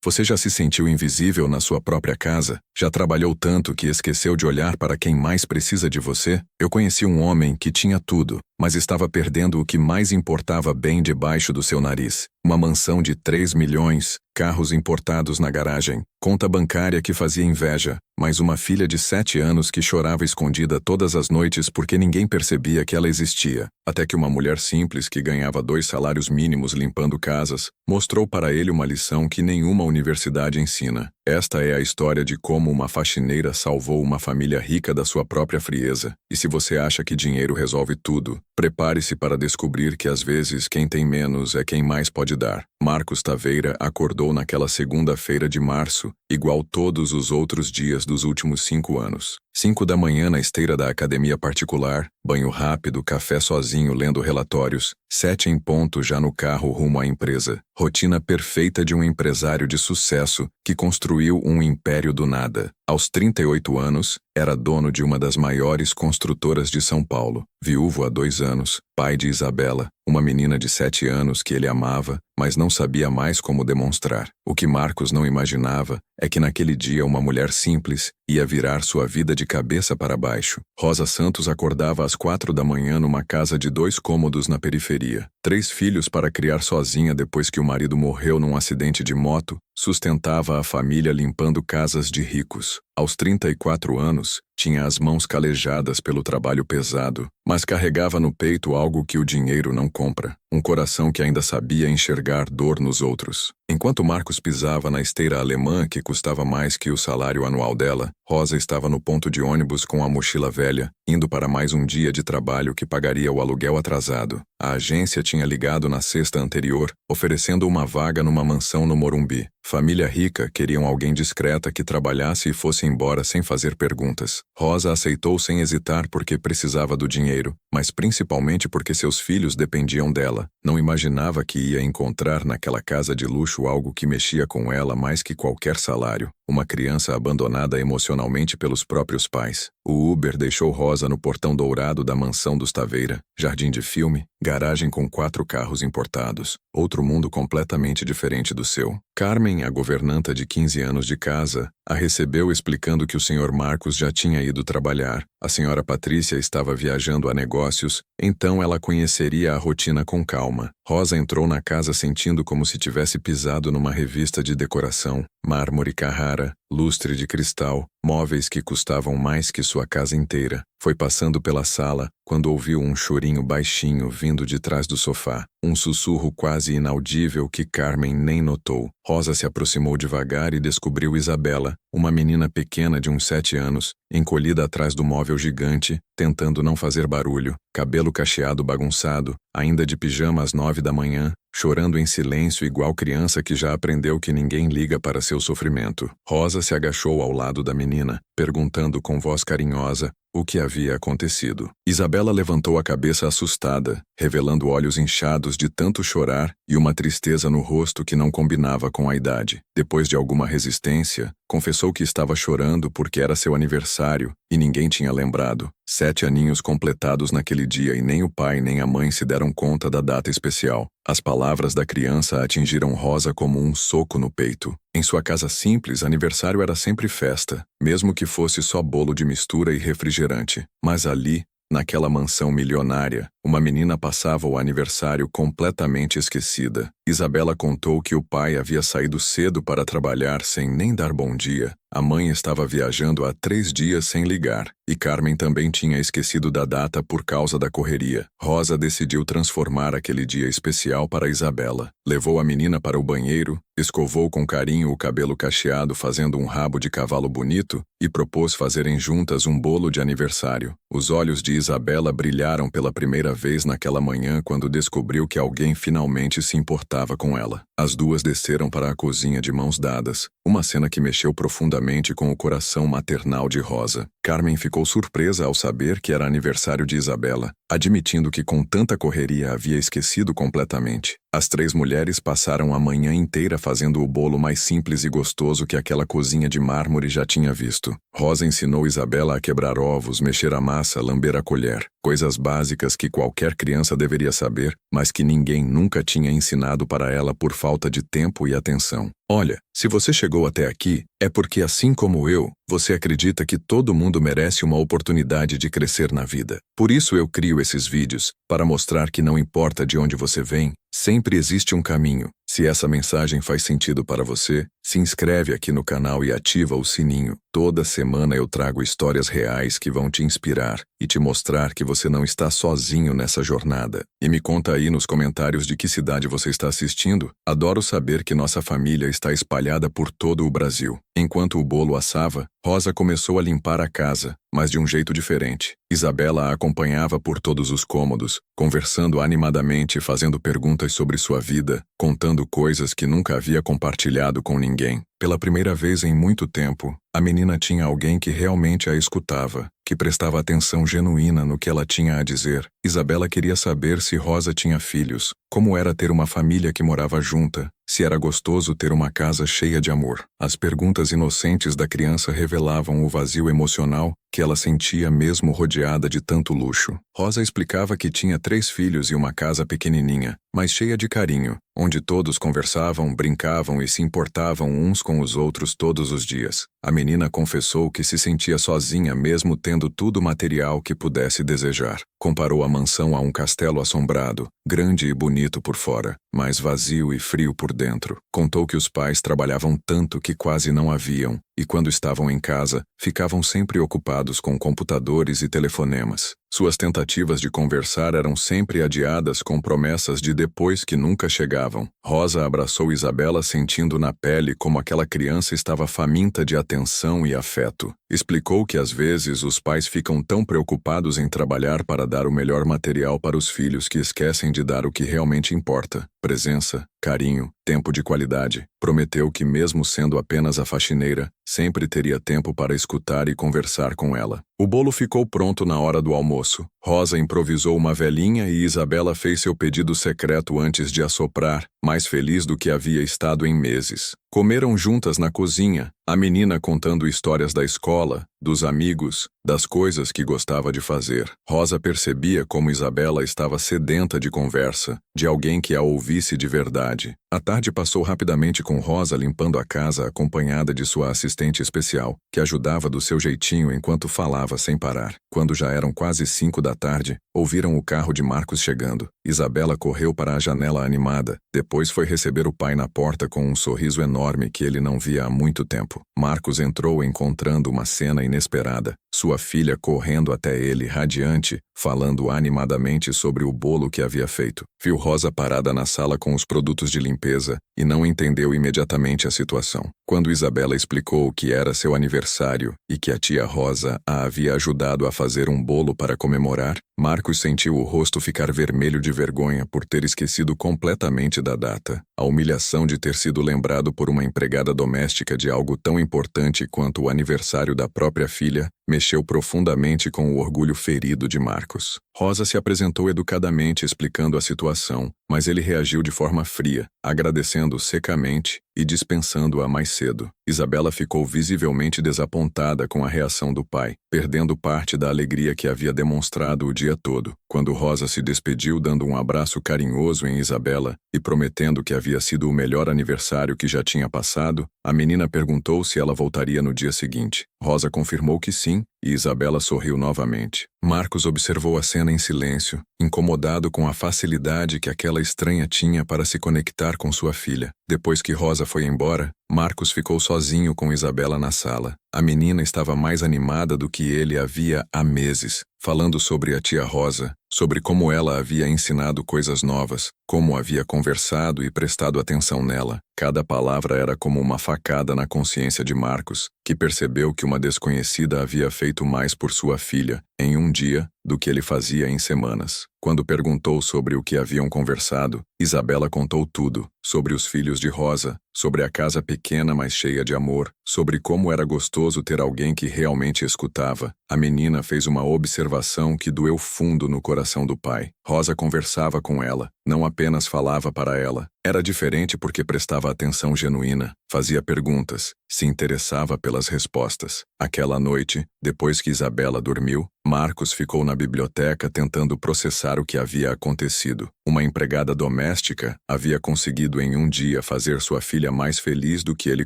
Você já se sentiu invisível na sua própria casa? Já trabalhou tanto que esqueceu de olhar para quem mais precisa de você? Eu conheci um homem que tinha tudo, mas estava perdendo o que mais importava bem debaixo do seu nariz. Uma mansão de 3 milhões, carros importados na garagem, conta bancária que fazia inveja, mas uma filha de 7 anos que chorava escondida todas as noites porque ninguém percebia que ela existia. Até que uma mulher simples que ganhava 2 salários mínimos limpando casas, mostrou para ele uma lição que nenhuma universidade ensina. Esta é a história de como uma faxineira salvou uma família rica da sua própria frieza. E se você acha que dinheiro resolve tudo, prepare-se para descobrir que às vezes quem tem menos é quem mais pode dar. Marcos Taveira acordou naquela segunda-feira de março, igual todos os outros dias dos últimos 5 anos. 5 da manhã na esteira da academia particular, banho rápido, café sozinho lendo relatórios, 7 em ponto já no carro rumo à empresa. Rotina perfeita de um empresário de sucesso que construiu um império do nada. Aos 38 anos, era dono de uma das maiores construtoras de São Paulo. Viúvo há 2 anos, pai de Isabela, uma menina de 7 anos que ele amava, mas não sabia mais como demonstrar. O que Marcos não imaginava é que naquele dia uma mulher simples ia virar sua vida de cabeça para baixo. Rosa Santos acordava às 4 da manhã numa casa de 2 cômodos na periferia. 3 filhos para criar sozinha depois que o marido morreu num acidente de moto, sustentava a família limpando casas de ricos. Aos 34 anos, tinha as mãos calejadas pelo trabalho pesado, mas carregava no peito algo que o dinheiro não compra, um coração que ainda sabia enxergar dor nos outros. Enquanto Marcos pisava na esteira alemã que custava mais que o salário anual dela, Rosa estava no ponto de ônibus com a mochila velha, indo para mais um dia de trabalho que pagaria o aluguel atrasado. A agência tinha ligado na sexta anterior, oferecendo uma vaga numa mansão no Morumbi. Família rica queriam alguém discreta que trabalhasse e fosse embora sem fazer perguntas. Rosa aceitou sem hesitar porque precisava do dinheiro, mas principalmente porque seus filhos dependiam dela. Não imaginava que ia encontrar naquela casa de luxo algo que mexia com ela mais que qualquer salário. Uma criança abandonada emocionalmente pelos próprios pais. O Uber deixou Rosa no portão dourado da mansão dos Taveira, jardim de filme, garagem com 4 carros importados. Outro mundo completamente diferente do seu. Carmen, a governanta de 15 anos de casa, a recebeu explicando que o Sr. Marcos já tinha ido trabalhar. A Sra. Patrícia estava viajando a negócios, então ela conheceria a rotina com calma. Rosa entrou na casa sentindo como se tivesse pisado numa revista de decoração. Mármore Carrara, lustre de cristal, móveis que custavam mais que sua casa inteira. Foi passando pela sala, quando ouviu um chorinho baixinho vindo de trás do sofá. Um sussurro quase inaudível que Carmen nem notou. Rosa se aproximou devagar e descobriu Isabela, uma menina pequena de uns 7 anos, encolhida atrás do móvel gigante, tentando não fazer barulho, cabelo cacheado bagunçado, ainda de pijama às 9 da manhã, chorando em silêncio igual criança que já aprendeu que ninguém liga para seu sofrimento. Rosa se agachou ao lado da menina, perguntando com voz carinhosa o que havia acontecido. Isabela levantou a cabeça assustada, revelando olhos inchados de tanto chorar e uma tristeza no rosto que não combinava com a idade. Depois de alguma resistência, confessou que estava chorando porque era seu aniversário e ninguém tinha lembrado. 7 aninhos completados naquele dia e nem o pai nem a mãe se deram conta da data especial. As palavras da criança atingiram Rosa como um soco no peito. Em sua casa simples, aniversário era sempre festa, mesmo que fosse só bolo de mistura e refrigerante. Mas ali, naquela mansão milionária, uma menina passava o aniversário completamente esquecida. Isabela contou que o pai havia saído cedo para trabalhar sem nem dar bom dia. A mãe estava viajando há 3 dias sem ligar, e Carmen também tinha esquecido da data por causa da correria. Rosa decidiu transformar aquele dia especial para Isabela. Levou a menina para o banheiro, escovou com carinho o cabelo cacheado fazendo um rabo de cavalo bonito e propôs fazerem juntas um bolo de aniversário. Os olhos de Isabela brilharam pela primeira vez naquela manhã quando descobriu que alguém finalmente se importava com ela. As duas desceram para a cozinha de mãos dadas, uma cena que mexeu profundamente com o coração maternal de Rosa. Carmen ficou surpresa ao saber que era aniversário de Isabela, admitindo que com tanta correria havia esquecido completamente. As 3 mulheres passaram a manhã inteira fazendo o bolo mais simples e gostoso que aquela cozinha de mármore já tinha visto. Rosa ensinou Isabela a quebrar ovos, mexer a massa, lamber a colher. Coisas básicas que qualquer criança deveria saber, mas que ninguém nunca tinha ensinado para ela por falta de tempo e atenção. Olha, se você chegou até aqui, é porque, assim como eu, você acredita que todo mundo merece uma oportunidade de crescer na vida. Por isso eu crio esses vídeos, para mostrar que não importa de onde você vem, sempre existe um caminho. Se essa mensagem faz sentido para você, se inscreve aqui no canal e ativa o sininho. Toda semana eu trago histórias reais que vão te inspirar e te mostrar que você não está sozinho nessa jornada. E me conta aí nos comentários de que cidade você está assistindo. Adoro saber que nossa família está espalhada por todo o Brasil. Enquanto o bolo assava, Rosa começou a limpar a casa, mas de um jeito diferente. Isabela a acompanhava por todos os cômodos, conversando animadamente, fazendo perguntas sobre sua vida, contando coisas que nunca havia compartilhado com ninguém. Pela primeira vez em muito tempo, a menina tinha alguém que realmente a escutava, que prestava atenção genuína no que ela tinha a dizer. Isabela queria saber se Rosa tinha filhos, como era ter uma família que morava junta, se era gostoso ter uma casa cheia de amor. As perguntas inocentes da criança revelavam o vazio emocional que ela sentia mesmo rodeada de tanto luxo. Rosa explicava que tinha 3 filhos e uma casa pequenininha, mas cheia de carinho, onde todos conversavam, brincavam e se importavam uns com os outros todos os dias. A menina confessou que se sentia sozinha mesmo tendo tudo material que pudesse desejar. Comparou a mansão a um castelo assombrado, grande e bonito por fora, mas vazio e frio por dentro. Contou que os pais trabalhavam tanto que quase não a viam, e quando estavam em casa, ficavam sempre ocupados com computadores e telefonemas. Suas tentativas de conversar eram sempre adiadas com promessas de depois que nunca chegavam. Rosa abraçou Isabela sentindo na pele como aquela criança estava faminta de atenção e afeto. Explicou que às vezes os pais ficam tão preocupados em trabalhar para dar o melhor material para os filhos que esquecem de dar o que realmente importa: presença, carinho, tempo de qualidade. Prometeu que, mesmo sendo apenas a faxineira, sempre teria tempo para escutar e conversar com ela. O bolo ficou pronto na hora do almoço. Rosa improvisou uma velinha e Isabela fez seu pedido secreto antes de assoprar, mais feliz do que havia estado em meses. Comeram juntas na cozinha, a menina contando histórias da escola, dos amigos, das coisas que gostava de fazer. Rosa percebia como Isabela estava sedenta de conversa, de alguém que a ouvisse de verdade. A tarde passou rapidamente com Rosa limpando a casa acompanhada de sua assistente especial, que ajudava do seu jeitinho enquanto falava sem parar. Quando já eram quase 5 da tarde, ouviram o carro de Marcos chegando. Isabela correu para a janela animada, depois foi receber o pai na porta com um sorriso enorme que ele não via há muito tempo. Marcos entrou encontrando uma cena inesperada. Sua filha correndo até ele, radiante, falando animadamente sobre o bolo que havia feito. Viu Rosa parada na sala com os produtos de limpeza e não entendeu imediatamente a situação. Quando Isabela explicou que era seu aniversário e que a tia Rosa a havia ajudado a fazer um bolo para comemorar, Marcos sentiu o rosto ficar vermelho de vergonha por ter esquecido completamente da data. A humilhação de ter sido lembrado por uma empregada doméstica de algo tão importante quanto o aniversário da própria filha mexeu profundamente com o orgulho ferido de Marcos. Rosa se apresentou educadamente explicando a situação, mas ele reagiu de forma fria, agradecendo secamente e dispensando-a mais cedo. Isabela ficou visivelmente desapontada com a reação do pai, perdendo parte da alegria que havia demonstrado o dia todo. Quando Rosa se despediu dando um abraço carinhoso em Isabela e prometendo que havia sido o melhor aniversário que já tinha passado, a menina perguntou se ela voltaria no dia seguinte. Rosa confirmou que sim, e Isabela sorriu novamente. Marcos observou a cena em silêncio, incomodado com a facilidade que aquela estranha tinha para se conectar com sua filha. Depois que Rosa foi embora, Marcos ficou sozinho com Isabela na sala. A menina estava mais animada do que ele havia há meses, falando sobre a tia Rosa, sobre como ela havia ensinado coisas novas, como havia conversado e prestado atenção nela. Cada palavra era como uma facada na consciência de Marcos, que percebeu que uma desconhecida havia feito mais por sua filha, em um dia, do que ele fazia em semanas. Quando perguntou sobre o que haviam conversado, Isabela contou tudo, sobre os filhos de Rosa, sobre a casa pequena mas cheia de amor, sobre como era gostoso ter alguém que realmente escutava. A menina fez uma observação que doeu fundo no coração do pai. Rosa conversava com ela, não apenas falava para ela. Era diferente porque prestava atenção genuína, fazia perguntas, se interessava pelas respostas. Aquela noite, depois que Isabela dormiu, Marcos ficou na biblioteca tentando processar o que havia acontecido. Uma empregada doméstica havia conseguido em um dia fazer sua filha mais feliz do que ele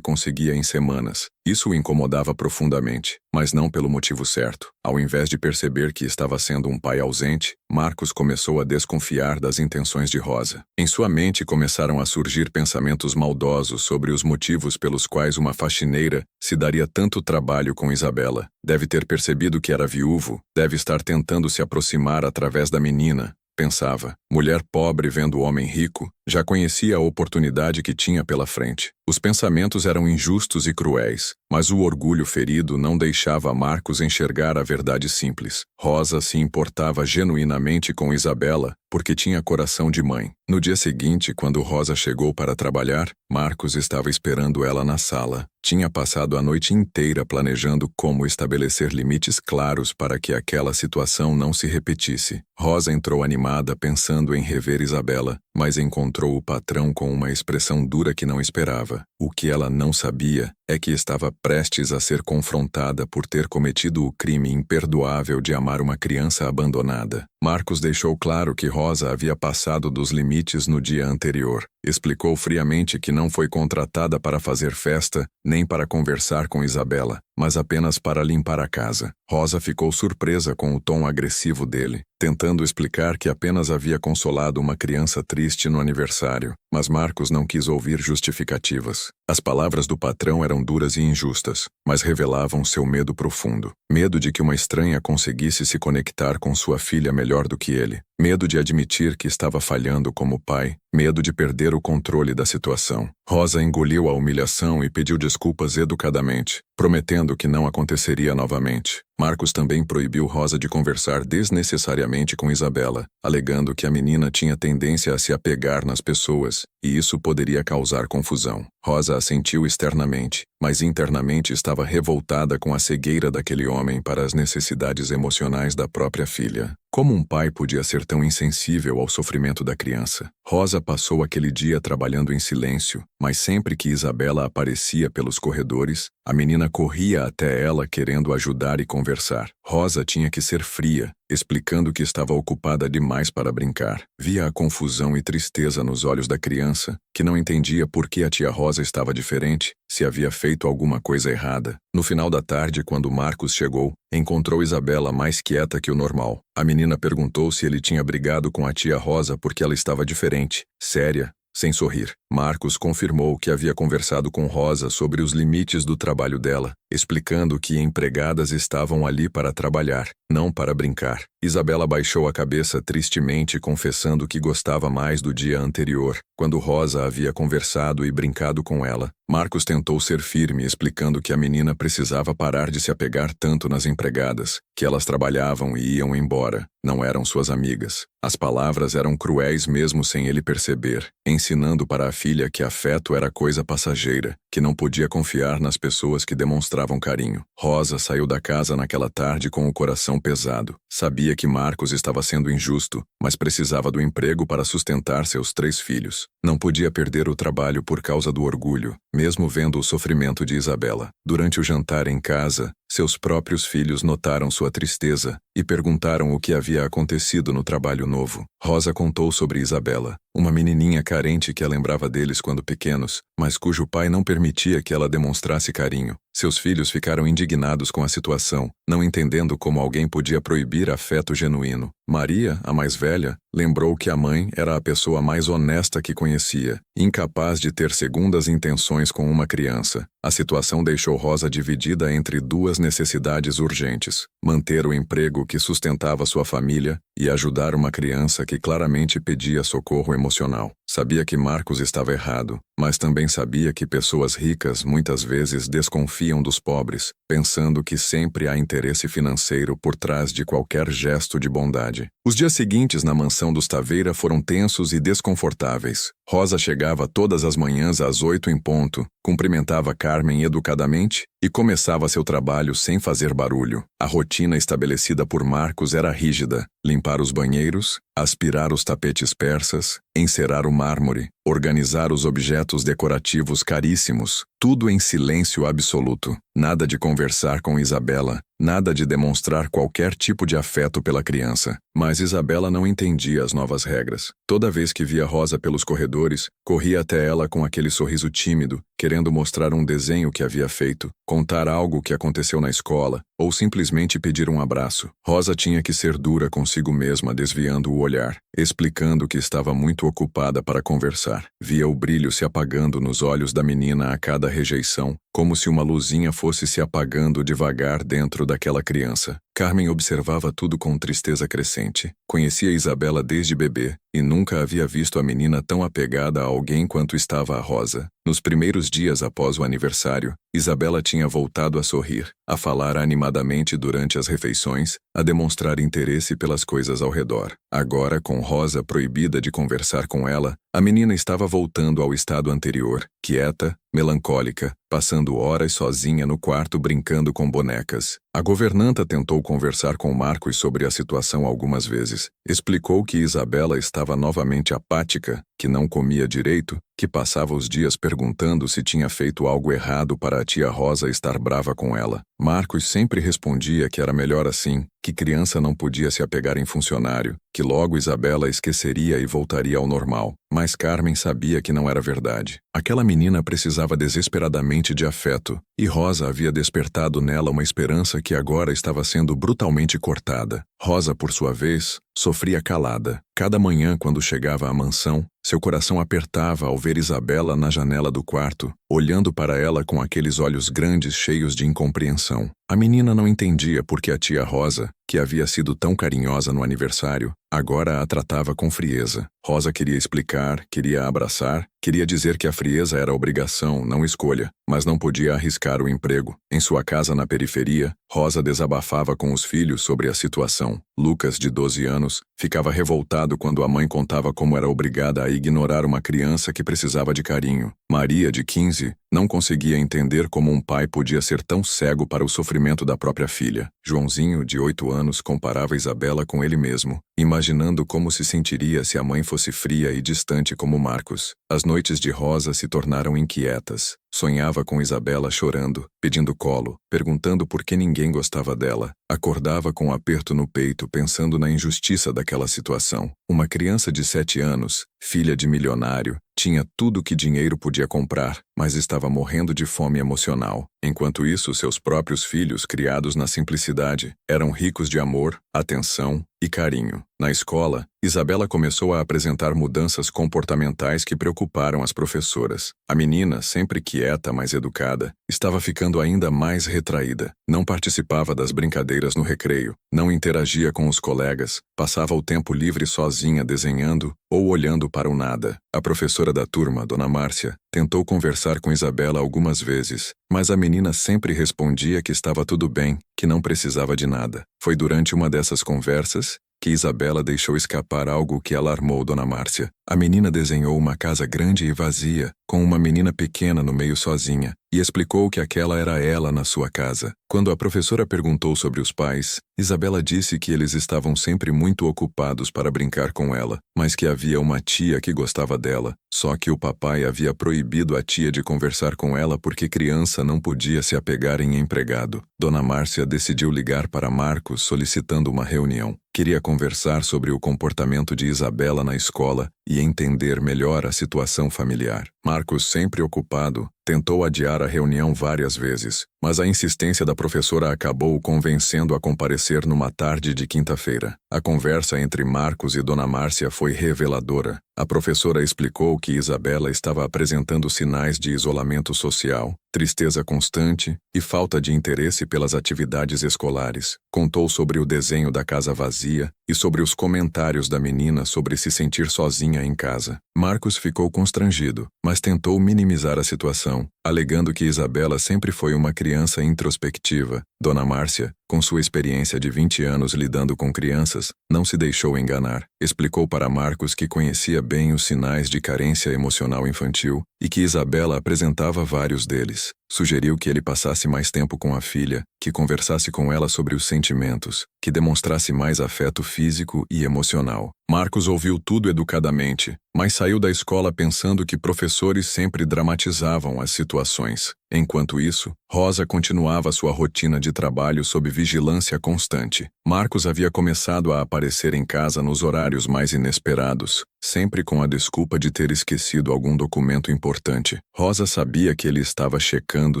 conseguia em semanas. Isso o incomodava profundamente, mas não pelo motivo certo. Ao invés de perceber que estava sendo um pai ausente, Marcos começou a desconfiar das intenções de Rosa. Em sua mente começaram a surgir pensamentos maldosos sobre os motivos pelos quais uma faxineira se daria tanto trabalho com Isabela. Deve ter percebido que era viúvo, deve estar tentando se aproximar através da menina, pensava. Mulher pobre vendo homem rico, já conhecia a oportunidade que tinha pela frente. Os pensamentos eram injustos e cruéis, mas o orgulho ferido não deixava Marcos enxergar a verdade simples. Rosa se importava genuinamente com Isabela, porque tinha coração de mãe. No dia seguinte, quando Rosa chegou para trabalhar, Marcos estava esperando ela na sala. Tinha passado a noite inteira planejando como estabelecer limites claros para que aquela situação não se repetisse. Rosa entrou animada pensando em rever Isabela, mas encontrou o patrão com uma expressão dura que não esperava. O que ela não sabia é que estava prestes a ser confrontada por ter cometido o crime imperdoável de amar uma criança abandonada. Marcos deixou claro que Rosa havia passado dos limites no dia anterior. Explicou friamente que não foi contratada para fazer festa, nem para conversar com Isabela, mas apenas para limpar a casa. Rosa ficou surpresa com o tom agressivo dele, tentando explicar que apenas havia consolado uma criança triste no aniversário, mas Marcos não quis ouvir justificativas. As palavras do patrão eram duras e injustas, mas revelavam seu medo profundo. Medo de que uma estranha conseguisse se conectar com sua filha melhor do que ele. Medo de admitir que estava falhando como pai. Medo de perder o controle da situação. Rosa engoliu a humilhação e pediu desculpas educadamente, prometendo que não aconteceria novamente. Marcos também proibiu Rosa de conversar desnecessariamente com Isabela, alegando que a menina tinha tendência a se apegar nas pessoas, e isso poderia causar confusão. Rosa assentiu externamente, mas internamente estava revoltada com a cegueira daquele homem para as necessidades emocionais da própria filha. Como um pai podia ser tão insensível ao sofrimento da criança? Rosa passou aquele dia trabalhando em silêncio, mas sempre que Isabela aparecia pelos corredores, a menina corria até ela querendo ajudar e conversar. Rosa tinha que ser fria, explicando que estava ocupada demais para brincar. Via a confusão e tristeza nos olhos da criança, que não entendia por que a tia Rosa estava diferente, se havia feito alguma coisa errada. No final da tarde, quando Marcos chegou, encontrou Isabela mais quieta que o normal. A menina perguntou se ele tinha brigado com a tia Rosa porque ela estava diferente, séria, sem sorrir. Marcos confirmou que havia conversado com Rosa sobre os limites do trabalho dela, explicando que empregadas estavam ali para trabalhar, não para brincar. Isabela baixou a cabeça tristemente, confessando que gostava mais do dia anterior, quando Rosa havia conversado e brincado com ela. Marcos tentou ser firme, explicando que a menina precisava parar de se apegar tanto nas empregadas, que elas trabalhavam e iam embora, não eram suas amigas. As palavras eram cruéis mesmo sem ele perceber, ensinando para a filha que afeto era coisa passageira, que não podia confiar nas pessoas que demonstravam carinho. Rosa saiu da casa naquela tarde com o coração pesado. Sabia que Marcos estava sendo injusto, mas precisava do emprego para sustentar seus 3 filhos. Não podia perder o trabalho por causa do orgulho, mesmo vendo o sofrimento de Isabela. Durante o jantar em casa, seus próprios filhos notaram sua tristeza e perguntaram o que havia acontecido no trabalho novo. Rosa contou sobre Isabela, uma menininha carente que a lembrava deles quando pequenos, mas cujo pai não permitia que ela demonstrasse carinho. Seus filhos ficaram indignados com a situação, não entendendo como alguém podia proibir afeto genuíno. Maria, a mais velha, lembrou que a mãe era a pessoa mais honesta que conhecia, incapaz de ter segundas intenções com uma criança. A situação deixou Rosa dividida entre 2 necessidades urgentes: manter o emprego que sustentava sua família e ajudar uma criança que claramente pedia socorro emocional. Sabia que Marcos estava errado, mas também sabia que pessoas ricas muitas vezes desconfiam dos pobres, pensando que sempre há interesse financeiro por trás de qualquer gesto de bondade. Os dias seguintes na mansão dos Taveira foram tensos e desconfortáveis. Rosa chegava todas as manhãs às 8 em ponto, cumprimentava Carmen educadamente e começava seu trabalho sem fazer barulho. A rotina estabelecida por Marcos era rígida: limpar os banheiros, aspirar os tapetes persas, encerar o mármore, organizar os objetos decorativos caríssimos, tudo em silêncio absoluto. Nada de conversar com Isabela, nada de demonstrar qualquer tipo de afeto pela criança. Mas Isabela não entendia as novas regras. Toda vez que via Rosa pelos corredores, corria até ela com aquele sorriso tímido, querendo mostrar um desenho que havia feito, contar algo que aconteceu na escola, ou simplesmente pedir um abraço. Rosa tinha que ser dura consigo mesma, desviando o olhar, explicando que estava muito ocupada para conversar. Via o brilho se apagando nos olhos da menina a cada rejeição, como se uma luzinha fosse se apagando devagar dentro daquela criança. Carmen observava tudo com tristeza crescente. Conhecia Isabela desde bebê e nunca havia visto a menina tão apegada a alguém quanto estava a Rosa. Nos primeiros dias após o aniversário, Isabela tinha voltado a sorrir, a falar animadamente durante as refeições, a demonstrar interesse pelas coisas ao redor. Agora, com Rosa proibida de conversar com ela, a menina estava voltando ao estado anterior, quieta, melancólica, passando horas sozinha no quarto brincando com bonecas. A governanta tentou conversar com Marcos sobre a situação algumas vezes. Explicou que Isabela estava novamente apática, que não comia direito, que passava os dias perguntando se tinha feito algo errado para a tia Rosa estar brava com ela. Marcos sempre respondia que era melhor assim, que criança não podia se apegar em funcionário, que logo Isabela esqueceria e voltaria ao normal. Mas Carmen sabia que não era verdade. Aquela menina precisava desesperadamente de afeto, e Rosa havia despertado nela uma esperança que agora estava sendo brutalmente cortada. Rosa, por sua vez, sofria calada. Cada manhã, quando chegava à mansão, seu coração apertava ao ver Isabela na janela do quarto, olhando para ela com aqueles olhos grandes cheios de incompreensão. A menina não entendia por que a tia Rosa, que havia sido tão carinhosa no aniversário, agora a tratava com frieza. Rosa queria explicar, queria abraçar, queria dizer que a frieza era obrigação, não escolha, mas não podia arriscar o emprego. Em sua casa na periferia, Rosa desabafava com os filhos sobre a situação. Lucas, de 12 anos, ficava revoltado quando a mãe contava como era obrigada a ignorar uma criança que precisava de carinho. Maria, de 15, não conseguia entender como um pai podia ser tão cego para o sofrimento da própria filha. Joãozinho, de 8 anos, comparava Isabela com ele mesmo, imaginando como se sentiria se a mãe fosse fria e distante como Marcos. As noites de Rosa se tornaram inquietas. Sonhava com Isabela chorando, pedindo colo, perguntando por que ninguém gostava dela. Acordava com um aperto no peito, pensando na injustiça daquela situação. Uma criança de 7 anos, filha de milionário, tinha tudo que dinheiro podia comprar, mas estava morrendo de fome emocional. Enquanto isso, seus próprios filhos, criados na simplicidade, eram ricos de amor, atenção e carinho. Na escola, Isabela começou a apresentar mudanças comportamentais que preocuparam as professoras. A menina, sempre quieta, mas educada, estava ficando ainda mais retraída. Não participava das brincadeiras no recreio, não interagia com os colegas, passava o tempo livre sozinha desenhando ou olhando para o nada. A professora da turma, Dona Márcia, tentou conversar com Isabela algumas vezes, mas a menina sempre respondia que estava tudo bem, que não precisava de nada. Foi durante uma dessas conversas que Isabela deixou escapar algo que alarmou Dona Márcia. A menina desenhou uma casa grande e vazia, com uma menina pequena no meio sozinha, e explicou que aquela era ela na sua casa. Quando a professora perguntou sobre os pais, Isabela disse que eles estavam sempre muito ocupados para brincar com ela, mas que havia uma tia que gostava dela, só que o papai havia proibido a tia de conversar com ela porque criança não podia se apegar em empregado. Dona Márcia decidiu ligar para Marcos solicitando uma reunião. Queria conversar sobre o comportamento de Isabela na escola e entender melhor a situação familiar. Marcos, sempre ocupado, tentou adiar a reunião várias vezes, mas a insistência da professora acabou o convencendo a comparecer numa tarde de quinta-feira. A conversa entre Marcos e Dona Márcia foi reveladora. A professora explicou que Isabela estava apresentando sinais de isolamento social, tristeza constante e falta de interesse pelas atividades escolares. Contou sobre o desenho da casa vazia e sobre os comentários da menina sobre se sentir sozinha em casa. Marcos ficou constrangido, mas tentou minimizar a situação, alegando que Isabela sempre foi uma criança introspectiva. Dona Márcia, com sua experiência de 20 anos lidando com crianças, não se deixou enganar. Explicou para Marcos que conhecia bem os sinais de carência emocional infantil e que Isabela apresentava vários deles. Sugeriu que ele passasse mais tempo com a filha, que conversasse com ela sobre os sentimentos, que demonstrasse mais afeto físico e emocional. Marcos ouviu tudo educadamente, mas saiu da escola pensando que professores sempre dramatizavam as situações. Enquanto isso, Rosa continuava sua rotina de trabalho sob vigilância constante. Marcos havia começado a aparecer em casa nos horários mais inesperados, sempre com a desculpa de ter esquecido algum documento importante. Rosa sabia que ele estava checando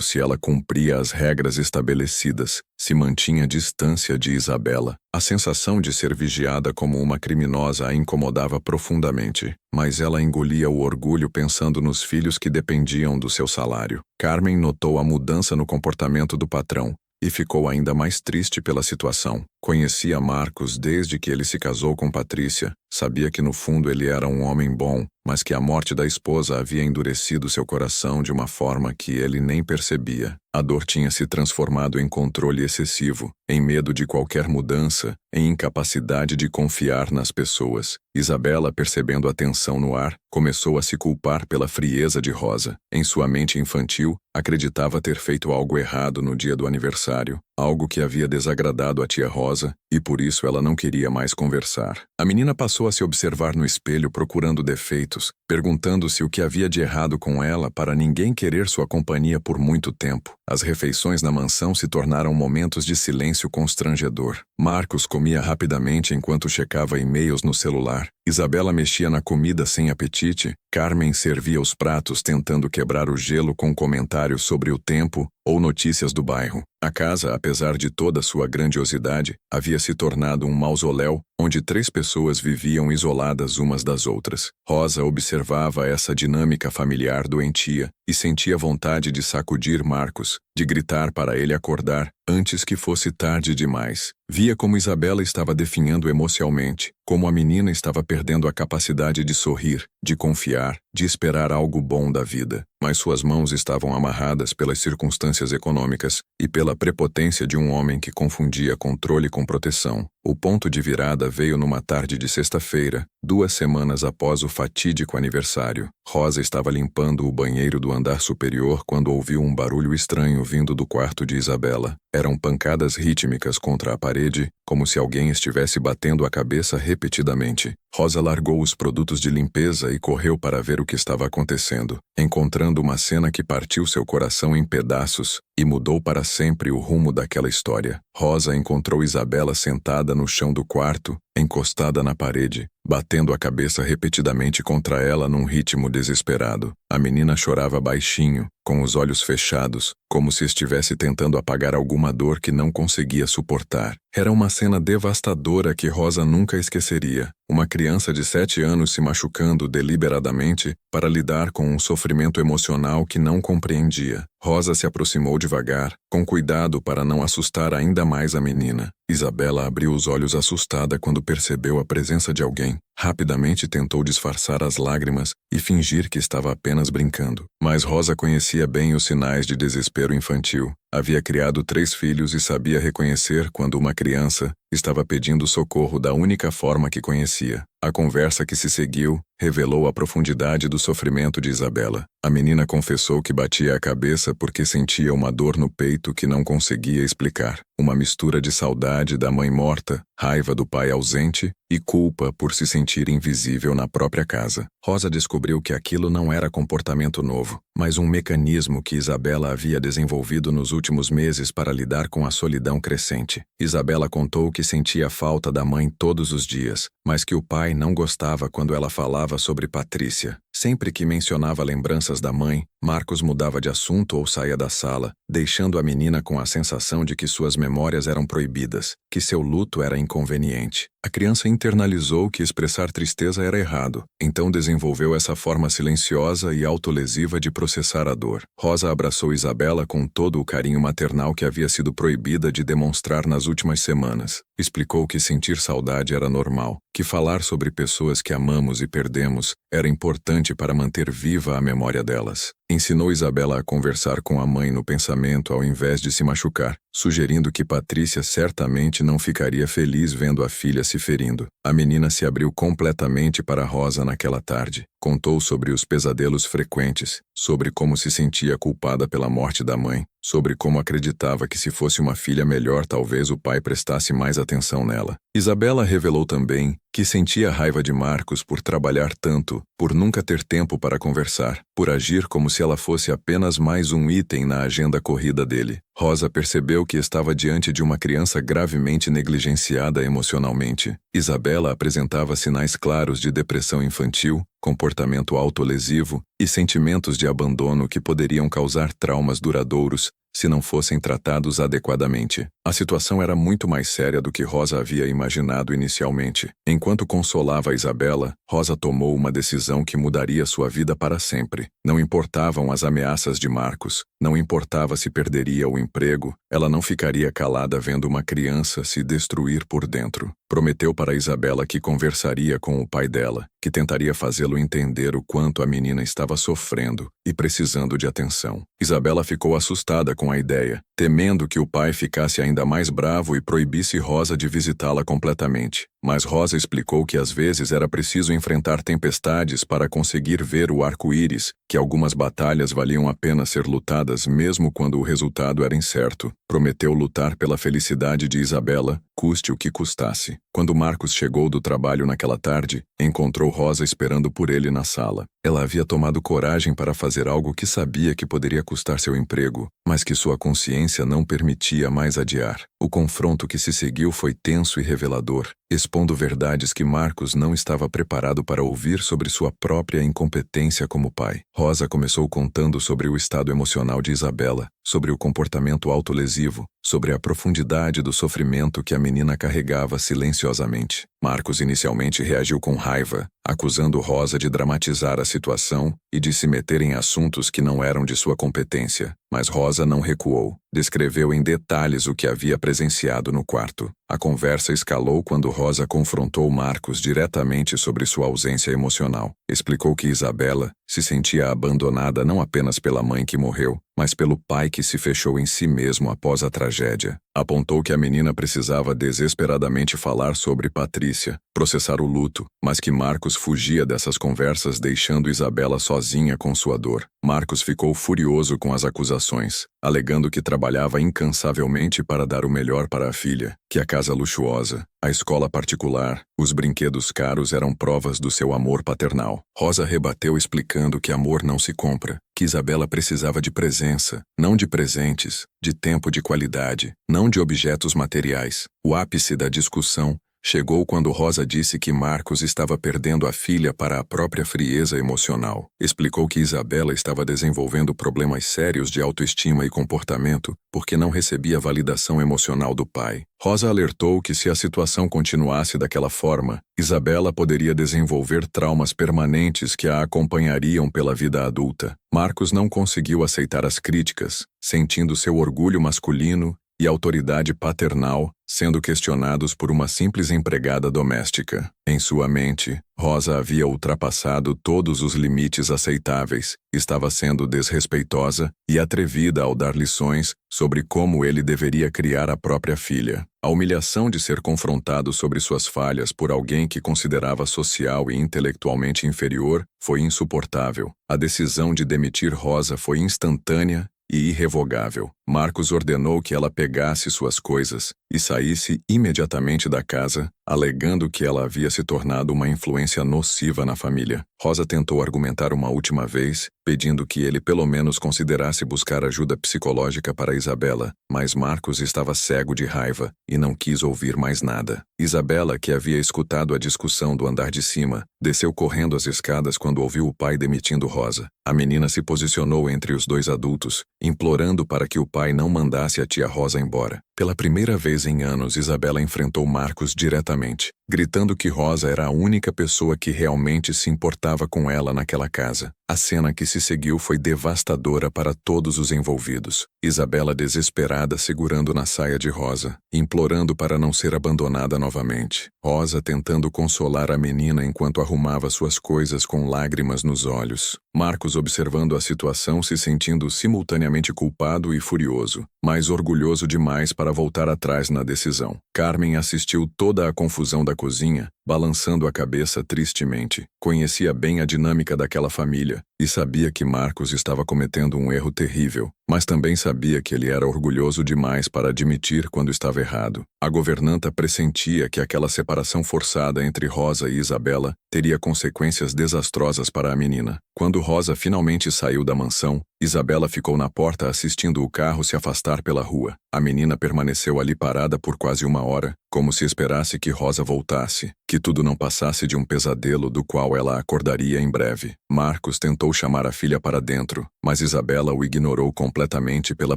se ela cumpria as regras estabelecidas, se mantinha distância de Isabela. A sensação de ser vigiada como uma criminosa a incomodava profundamente, mas ela engolia o orgulho pensando nos filhos que dependiam do seu salário. Carmen notou a mudança no comportamento do patrão e ficou ainda mais triste pela situação. Conhecia Marcos desde que ele se casou com Patrícia. Sabia que no fundo ele era um homem bom, mas que a morte da esposa havia endurecido seu coração de uma forma que ele nem percebia. A dor tinha se transformado em controle excessivo, em medo de qualquer mudança, em incapacidade de confiar nas pessoas. Isabela, percebendo a tensão no ar, começou a se culpar pela frieza de Rosa. Em sua mente infantil, acreditava ter feito algo errado no dia do aniversário, algo que havia desagradado a tia Rosa, e por isso ela não queria mais conversar. A menina passou a se observar no espelho procurando defeitos, perguntando-se o que havia de errado com ela para ninguém querer sua companhia por muito tempo. As refeições na mansão se tornaram momentos de silêncio constrangedor. Marcos comia rapidamente enquanto checava e-mails no celular. Isabela mexia na comida sem apetite. Carmen servia os pratos tentando quebrar o gelo com comentários sobre o tempo ou notícias do bairro. A casa, apesar de toda sua grandiosidade, havia se tornado um mausoléu onde 3 pessoas viviam isoladas umas das outras. Rosa observava essa dinâmica familiar doentia e sentia vontade de sacudir Marcos, de gritar para ele acordar antes que fosse tarde demais. Via como Isabela estava definhando emocionalmente, como a menina estava perdendo a capacidade de sorrir, de confiar, de esperar algo bom da vida. Mas suas mãos estavam amarradas pelas circunstâncias econômicas e pela prepotência de um homem que confundia controle com proteção. O ponto de virada veio numa tarde de sexta-feira, 2 semanas após o fatídico aniversário. Rosa estava limpando o banheiro do andar superior quando ouviu um barulho estranho vindo do quarto de Isabela. Eram pancadas rítmicas contra a parede, como se alguém estivesse batendo a cabeça repetidamente. Rosa largou os produtos de limpeza e correu para ver o que estava acontecendo, encontrando uma cena que partiu seu coração em pedaços e mudou para sempre o rumo daquela história. Rosa encontrou Isabela sentada no chão do quarto, encostada na parede, batendo a cabeça repetidamente contra ela num ritmo desesperado. A menina chorava baixinho, com os olhos fechados, como se estivesse tentando apagar alguma dor que não conseguia suportar. Era uma cena devastadora que Rosa nunca esqueceria. Uma criança de 7 anos se machucando deliberadamente para lidar com um sofrimento emocional que não compreendia. Rosa se aproximou devagar, com cuidado para não assustar ainda mais a menina. Isabela abriu os olhos assustada quando percebeu a presença de alguém. Rapidamente tentou disfarçar as lágrimas e fingir que estava apenas brincando. Mas Rosa conhecia bem os sinais de desespero infantil. Havia criado 3 filhos e sabia reconhecer quando uma criança estava pedindo socorro da única forma que conhecia. A conversa que se seguiu revelou a profundidade do sofrimento de Isabela. A menina confessou que batia a cabeça porque sentia uma dor no peito que não conseguia explicar. Uma mistura de saudade da mãe morta, raiva do pai ausente e culpa por se sentir invisível na própria casa. Rosa descobriu que aquilo não era comportamento novo, mas um mecanismo que Isabela havia desenvolvido nos últimos meses para lidar com a solidão crescente. Isabela contou que sentia falta da mãe todos os dias, mas que o pai não gostava quando ela falava sobre Patrícia. Sempre que mencionava lembranças da mãe, Marcos mudava de assunto ou saía da sala, deixando a menina com a sensação de que suas memórias eram proibidas, que seu luto era inconveniente. A criança internalizou que expressar tristeza era errado, então desenvolveu essa forma silenciosa e autolesiva de processar a dor. Rosa abraçou Isabela com todo o carinho maternal que havia sido proibida de demonstrar nas últimas semanas. Explicou que sentir saudade era normal, que falar sobre pessoas que amamos e perdemos era importante para manter viva a memória delas. Ensinou Isabela a conversar com a mãe no pensamento ao invés de se machucar, sugerindo que Patrícia certamente não ficaria feliz vendo a filha se ferindo. A menina se abriu completamente para Rosa naquela tarde. Contou sobre os pesadelos frequentes, sobre como se sentia culpada pela morte da mãe, sobre como acreditava que se fosse uma filha melhor talvez o pai prestasse mais atenção nela. Isabela revelou também que sentia raiva de Marcos por trabalhar tanto, por nunca ter tempo para conversar, por agir como se ela fosse apenas mais um item na agenda corrida dele. Rosa percebeu que estava diante de uma criança gravemente negligenciada emocionalmente. Isabela apresentava sinais claros de depressão infantil, comportamento autolesivo e sentimentos de abandono que poderiam causar traumas duradouros se não fossem tratados adequadamente. A situação era muito mais séria do que Rosa havia imaginado inicialmente. Enquanto consolava Isabela, Rosa tomou uma decisão que mudaria sua vida para sempre. Não importavam as ameaças de Marcos, não importava se perderia o emprego, ela não ficaria calada vendo uma criança se destruir por dentro. Prometeu para Isabela que conversaria com o pai dela, que tentaria fazê-lo entender o quanto a menina estava sofrendo e precisando de atenção. Isabela ficou assustada com a ideia, temendo que o pai ficasse ainda mais bravo e proibisse Rosa de visitá-la completamente. Mas Rosa explicou que às vezes era preciso enfrentar tempestades para conseguir ver o arco-íris, que algumas batalhas valiam a pena ser lutadas mesmo quando o resultado era incerto. Prometeu lutar pela felicidade de Isabela, custe o que custasse. Quando Marcos chegou do trabalho naquela tarde, encontrou Rosa esperando por ele na sala. Ela havia tomado coragem para fazer algo que sabia que poderia custar seu emprego, mas que sua consciência não permitia mais adiar. O confronto que se seguiu foi tenso e revelador, expondo verdades que Marcos não estava preparado para ouvir sobre sua própria incompetência como pai. Rosa começou contando sobre o estado emocional de Isabela, sobre o comportamento autolesivo, sobre a profundidade do sofrimento que a menina carregava silenciosamente. Marcos inicialmente reagiu com raiva, acusando Rosa de dramatizar a situação e de se meter em assuntos que não eram de sua competência. Mas Rosa não recuou. Descreveu em detalhes o que havia presenciado no quarto. A conversa escalou quando Rosa confrontou Marcos diretamente sobre sua ausência emocional. Explicou que Isabela se sentia abandonada não apenas pela mãe que morreu, mas pelo pai que se fechou em si mesmo após a tragédia. Apontou que a menina precisava desesperadamente falar sobre Patrícia, processar o luto, mas que Marcos fugia dessas conversas deixando Isabela sozinha com sua dor. Marcos ficou furioso com as acusações, alegando que trabalhava incansavelmente para dar o melhor para a filha, que a casa luxuosa, a escola particular, os brinquedos caros eram provas do seu amor paternal. Rosa rebateu explicando que amor não se compra, que Isabela precisava de presença, não de presentes, de tempo de qualidade, não de objetos materiais. O ápice da discussão chegou quando Rosa disse que Marcos estava perdendo a filha para a própria frieza emocional. Explicou que Isabela estava desenvolvendo problemas sérios de autoestima e comportamento porque não recebia validação emocional do pai. Rosa alertou que se a situação continuasse daquela forma, Isabela poderia desenvolver traumas permanentes que a acompanhariam pela vida adulta. Marcos não conseguiu aceitar as críticas, sentindo seu orgulho masculino e autoridade paternal sendo questionados por uma simples empregada doméstica. Em sua mente, Rosa havia ultrapassado todos os limites aceitáveis, estava sendo desrespeitosa e atrevida ao dar lições sobre como ele deveria criar a própria filha. A humilhação de ser confrontado sobre suas falhas por alguém que considerava social e intelectualmente inferior foi insuportável. A decisão de demitir Rosa foi instantânea e irrevogável. Marcos ordenou que ela pegasse suas coisas e saísse imediatamente da casa, alegando que ela havia se tornado uma influência nociva na família. Rosa tentou argumentar uma última vez, pedindo que ele pelo menos considerasse buscar ajuda psicológica para Isabela, mas Marcos estava cego de raiva e não quis ouvir mais nada. Isabela, que havia escutado a discussão do andar de cima, desceu correndo as escadas quando ouviu o pai demitindo Rosa. A menina se posicionou entre os dois adultos, implorando para que o pai não mandasse a tia Rosa embora. Pela primeira vez em anos, Isabela enfrentou Marcos diretamente, gritando que Rosa era a única pessoa que realmente se importava com ela naquela casa. A cena que se seguiu foi devastadora para todos os envolvidos. Isabela desesperada segurando na saia de Rosa, implorando para não ser abandonada novamente. Rosa tentando consolar a menina enquanto arrumava suas coisas com lágrimas nos olhos. Marcos observando a situação, se sentindo simultaneamente culpado e furioso, mas orgulhoso demais para voltar atrás na decisão. Carmen assistiu toda a confusão da cozinha, balançando a cabeça tristemente. Conhecia bem a dinâmica daquela família e sabia que Marcos estava cometendo um erro terrível, mas também sabia que ele era orgulhoso demais para admitir quando estava errado. A governanta pressentia que aquela separação forçada entre Rosa e Isabela teria consequências desastrosas para a menina. Quando Rosa finalmente saiu da mansão, Isabela ficou na porta assistindo o carro se afastar pela rua. A menina permaneceu ali parada por quase 1 hora, como se esperasse que Rosa voltasse, que tudo não passasse de um pesadelo do qual ela acordaria em breve. Marcos tentou chamar a filha para dentro, mas Isabela o ignorou completamente pela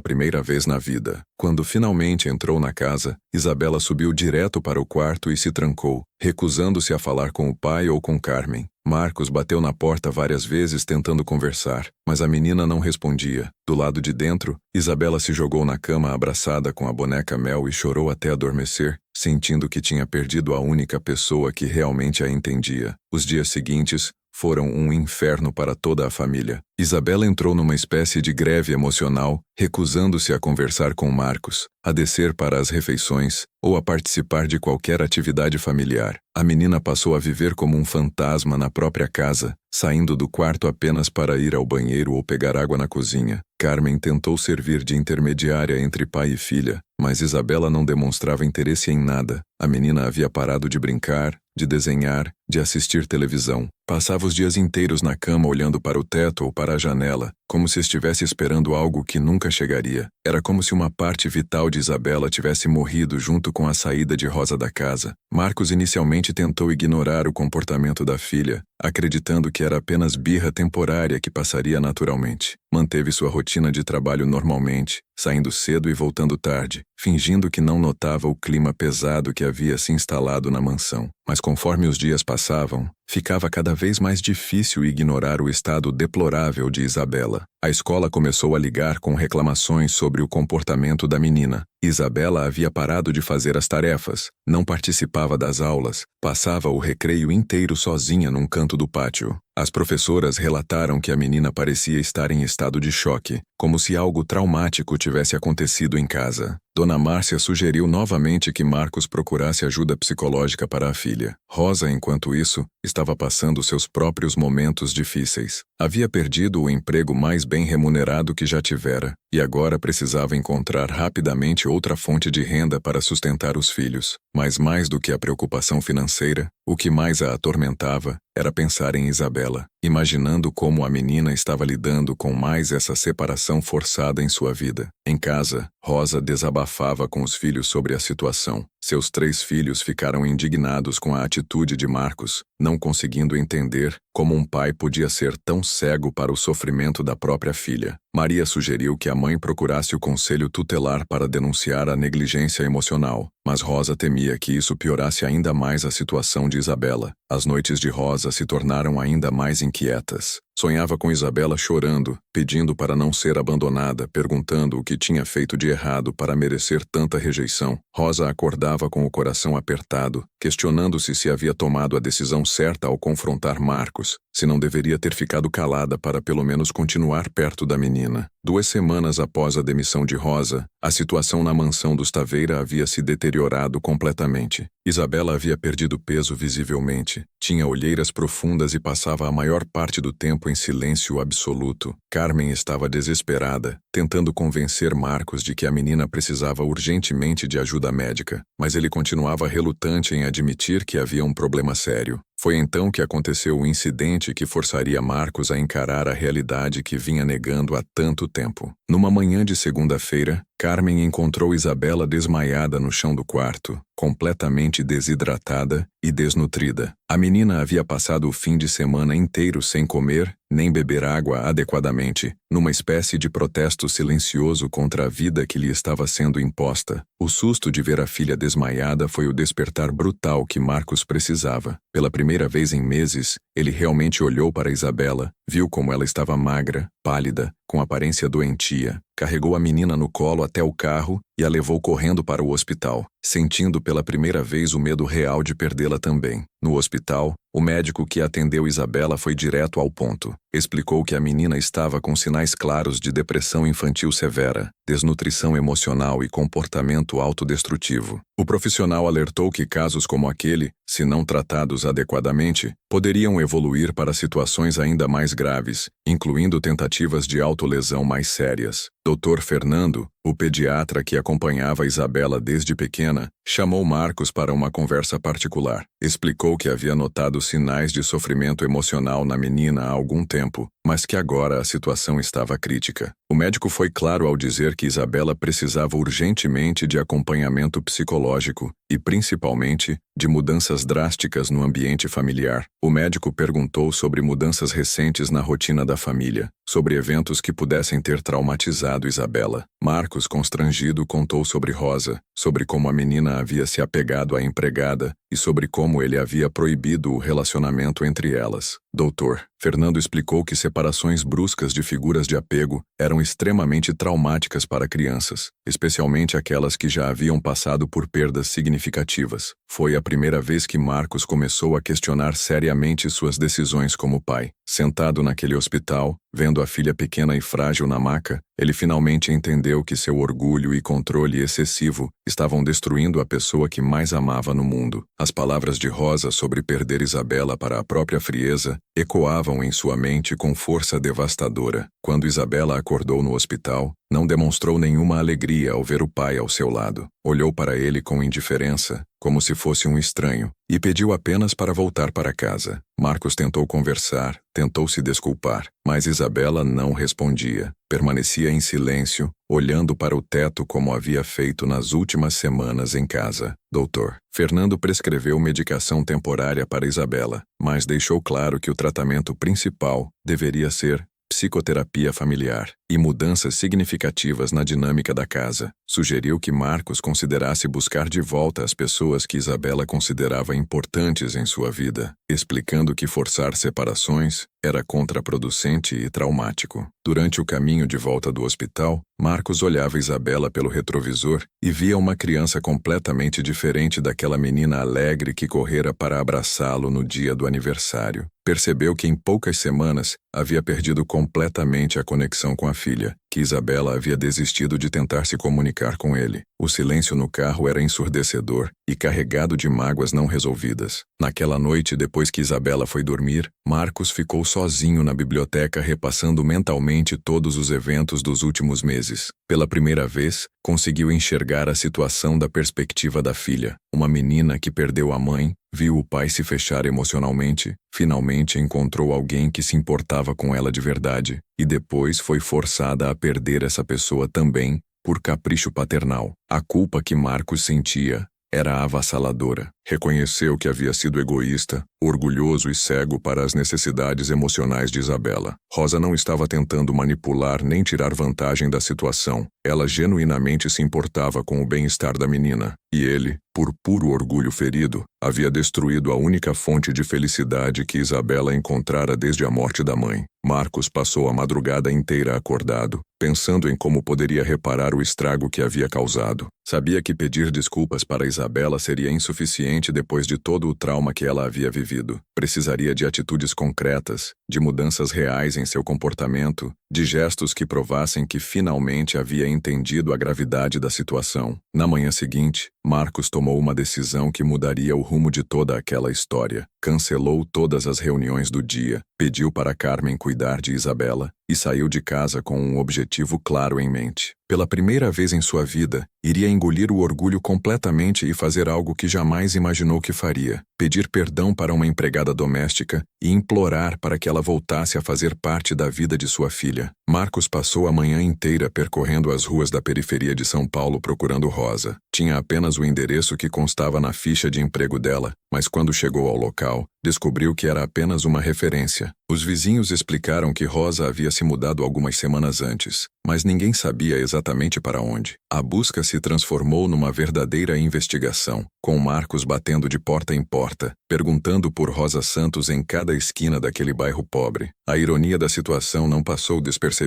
primeira vez na vida. Quando finalmente entrou na casa, Isabela subiu direto para o quarto e se trancou, recusando-se a falar com o pai ou com Carmen. Marcos bateu na porta várias vezes tentando conversar, mas a menina não respondia. Do lado de dentro, Isabela se jogou na cama abraçada com a boneca Mel e chorou até adormecer, sentindo que tinha perdido a única pessoa que realmente a entendia. Os dias seguintes foram um inferno para toda a família. Isabela entrou numa espécie de greve emocional, recusando-se a conversar com Marcos, a descer para as refeições ou a participar de qualquer atividade familiar. A menina passou a viver como um fantasma na própria casa, saindo do quarto apenas para ir ao banheiro ou pegar água na cozinha. Carmen tentou servir de intermediária entre pai e filha, mas Isabela não demonstrava interesse em nada. A menina havia parado de brincar, de desenhar, de assistir televisão. Passava os dias inteiros na cama olhando para o teto ou para a janela, como se estivesse esperando algo que nunca chegaria. Era como se uma parte vital de Isabela tivesse morrido junto com a saída de Rosa da casa. Marcos inicialmente tentou ignorar o comportamento da filha, acreditando que era apenas birra temporária que passaria naturalmente. Manteve sua rotina de trabalho normalmente, saindo cedo e voltando tarde, fingindo que não notava o clima pesado que havia se instalado na mansão. Mas conforme os dias passavam, ficava cada vez mais difícil ignorar o estado deplorável de Isabela. A escola começou a ligar com reclamações sobre o comportamento da menina. Isabela havia parado de fazer as tarefas, não participava das aulas, passava o recreio inteiro sozinha num canto do pátio. As professoras relataram que a menina parecia estar em estado de choque, como se algo traumático tivesse acontecido em casa. Dona Márcia sugeriu novamente que Marcos procurasse ajuda psicológica para a filha. Rosa, enquanto isso, estava passando seus próprios momentos difíceis. Havia perdido o emprego mais bem remunerado que já tivera, e agora precisava encontrar rapidamente outra fonte de renda para sustentar os filhos. Mas mais do que a preocupação financeira, o que mais a atormentava era pensar em Isabela, imaginando como a menina estava lidando com mais essa separação forçada em sua vida. Em casa, Rosa desabafava com os filhos sobre a situação. Seus 3 filhos ficaram indignados com a atitude de Marcos, não conseguindo entender como um pai podia ser tão cego para o sofrimento da própria filha. Maria sugeriu que a mãe procurasse o conselho tutelar para denunciar a negligência emocional, mas Rosa temia que isso piorasse ainda mais a situação de Isabela. As noites de Rosa se tornaram ainda mais inquietas. Sonhava com Isabela chorando, pedindo para não ser abandonada, perguntando o que tinha feito de errado para merecer tanta rejeição. Rosa acordava com o coração apertado, questionando-se se havia tomado a decisão certa ao confrontar Marcos, se não deveria ter ficado calada para pelo menos continuar perto da menina. 2 semanas após a demissão de Rosa, a situação na mansão dos Taveira havia se deteriorado completamente. Isabela havia perdido peso visivelmente, tinha olheiras profundas e passava a maior parte do tempo em silêncio absoluto. Carmen estava desesperada, tentando convencer Marcos de que a menina precisava urgentemente de ajuda médica, mas ele continuava relutante em admitir que havia um problema sério. Foi então que aconteceu o incidente que forçaria Marcos a encarar a realidade que vinha negando há tanto tempo. Numa manhã de segunda-feira, Carmen encontrou Isabela desmaiada no chão do quarto, completamente desidratada e desnutrida. A menina havia passado o fim de semana inteiro sem comer, nem beber água adequadamente, numa espécie de protesto silencioso contra a vida que lhe estava sendo imposta. O susto de ver a filha desmaiada foi o despertar brutal que Marcos precisava. Pela primeira vez em meses, ele realmente olhou para Isabela, viu como ela estava magra, pálida, com aparência doentia. Carregou a menina no colo até o carro e a levou correndo para o hospital, sentindo pela primeira vez o medo real de perdê-la também. No hospital, o médico que atendeu Isabela foi direto ao ponto. Explicou que a menina estava com sinais claros de depressão infantil severa, desnutrição emocional e comportamento autodestrutivo. O profissional alertou que casos como aquele, se não tratados adequadamente, poderiam evoluir para situações ainda mais graves, incluindo tentativas de autolesão mais sérias. Dr. Fernando, o pediatra que acompanhava Isabela desde pequena, chamou Marcos para uma conversa particular. Explicou que havia notado sinais de sofrimento emocional na menina há algum tempo, mas que agora a situação estava crítica. O médico foi claro ao dizer que Isabela precisava urgentemente de acompanhamento psicológico e, principalmente, de mudanças drásticas no ambiente familiar. O médico perguntou sobre mudanças recentes na rotina da família, sobre eventos que pudessem ter traumatizado Isabela. Marcos, constrangido, contou sobre Rosa, sobre como a menina havia se apegado à empregada e sobre como ele havia proibido o relacionamento entre elas. Dr. Fernando explicou que separações bruscas de figuras de apego eram extremamente traumáticas para crianças, especialmente aquelas que já haviam passado por perdas significativas. Foi a primeira vez que Marcos começou a questionar seriamente suas decisões como pai. Sentado naquele hospital, vendo a filha pequena e frágil na maca, ele finalmente entendeu que seu orgulho e controle excessivo estavam destruindo a pessoa que mais amava no mundo. As palavras de Rosa sobre perder Isabela para a própria frieza ecoavam em sua mente com força devastadora. Quando Isabela acordou no hospital, não demonstrou nenhuma alegria ao ver o pai ao seu lado. Olhou para ele com indiferença, como se fosse um estranho, e pediu apenas para voltar para casa. Marcos tentou conversar, tentou se desculpar, mas Isabela não respondia. Permanecia em silêncio, olhando para o teto como havia feito nas últimas semanas em casa. Dr. Fernando prescreveu medicação temporária para Isabela, mas deixou claro que o tratamento principal deveria ser psicoterapia familiar e mudanças significativas na dinâmica da casa. Sugeriu que Marcos considerasse buscar de volta as pessoas que Isabela considerava importantes em sua vida, explicando que forçar separações era contraproducente e traumático. Durante o caminho de volta do hospital, Marcos olhava Isabela pelo retrovisor e via uma criança completamente diferente daquela menina alegre que correra para abraçá-lo no dia do aniversário. Percebeu que em poucas semanas havia perdido completamente a conexão com a filha, que Isabela havia desistido de tentar se comunicar com ele. O silêncio no carro era ensurdecedor e carregado de mágoas não resolvidas. Naquela noite, depois que Isabela foi dormir, Marcos ficou sozinho na biblioteca repassando mentalmente todos os eventos dos últimos meses. Pela primeira vez, conseguiu enxergar a situação da perspectiva da filha. Uma menina que perdeu a mãe, viu o pai se fechar emocionalmente, finalmente encontrou alguém que se importava com ela de verdade, e depois foi forçada a perder essa pessoa também, por capricho paternal. A culpa que Marcos sentia era avassaladora. Reconheceu que havia sido egoísta, orgulhoso e cego para as necessidades emocionais de Isabela. Rosa não estava tentando manipular nem tirar vantagem da situação. Ela genuinamente se importava com o bem-estar da menina. E ele, por puro orgulho ferido, havia destruído a única fonte de felicidade que Isabela encontrara desde a morte da mãe. Marcos passou a madrugada inteira acordado, pensando em como poderia reparar o estrago que havia causado. Sabia que pedir desculpas para Isabela seria insuficiente depois de todo o trauma que ela havia vivido. Precisaria de atitudes concretas, de mudanças reais em seu comportamento, de gestos que provassem que finalmente havia entendido a gravidade da situação. Na manhã seguinte, Marcos tomou uma decisão que mudaria o rumo de toda aquela história. Cancelou todas as reuniões do dia, pediu para Carmen cuidar de Isabela e saiu de casa com um objetivo claro em mente. Pela primeira vez em sua vida, iria engolir o orgulho completamente e fazer algo que jamais imaginou que faria: pedir perdão para uma empregada doméstica e implorar para que ela voltasse a fazer parte da vida de sua filha. filha. Marcos passou a manhã inteira percorrendo as ruas da periferia de São Paulo procurando Rosa. Tinha apenas o endereço que constava na ficha de emprego dela, mas quando chegou ao local, descobriu que era apenas uma referência. Os vizinhos explicaram que Rosa havia se mudado algumas semanas antes, mas ninguém sabia exatamente para onde. A busca se transformou numa verdadeira investigação, com Marcos batendo de porta em porta, perguntando por Rosa Santos em cada esquina daquele bairro pobre. A ironia da situação não passou despercebida.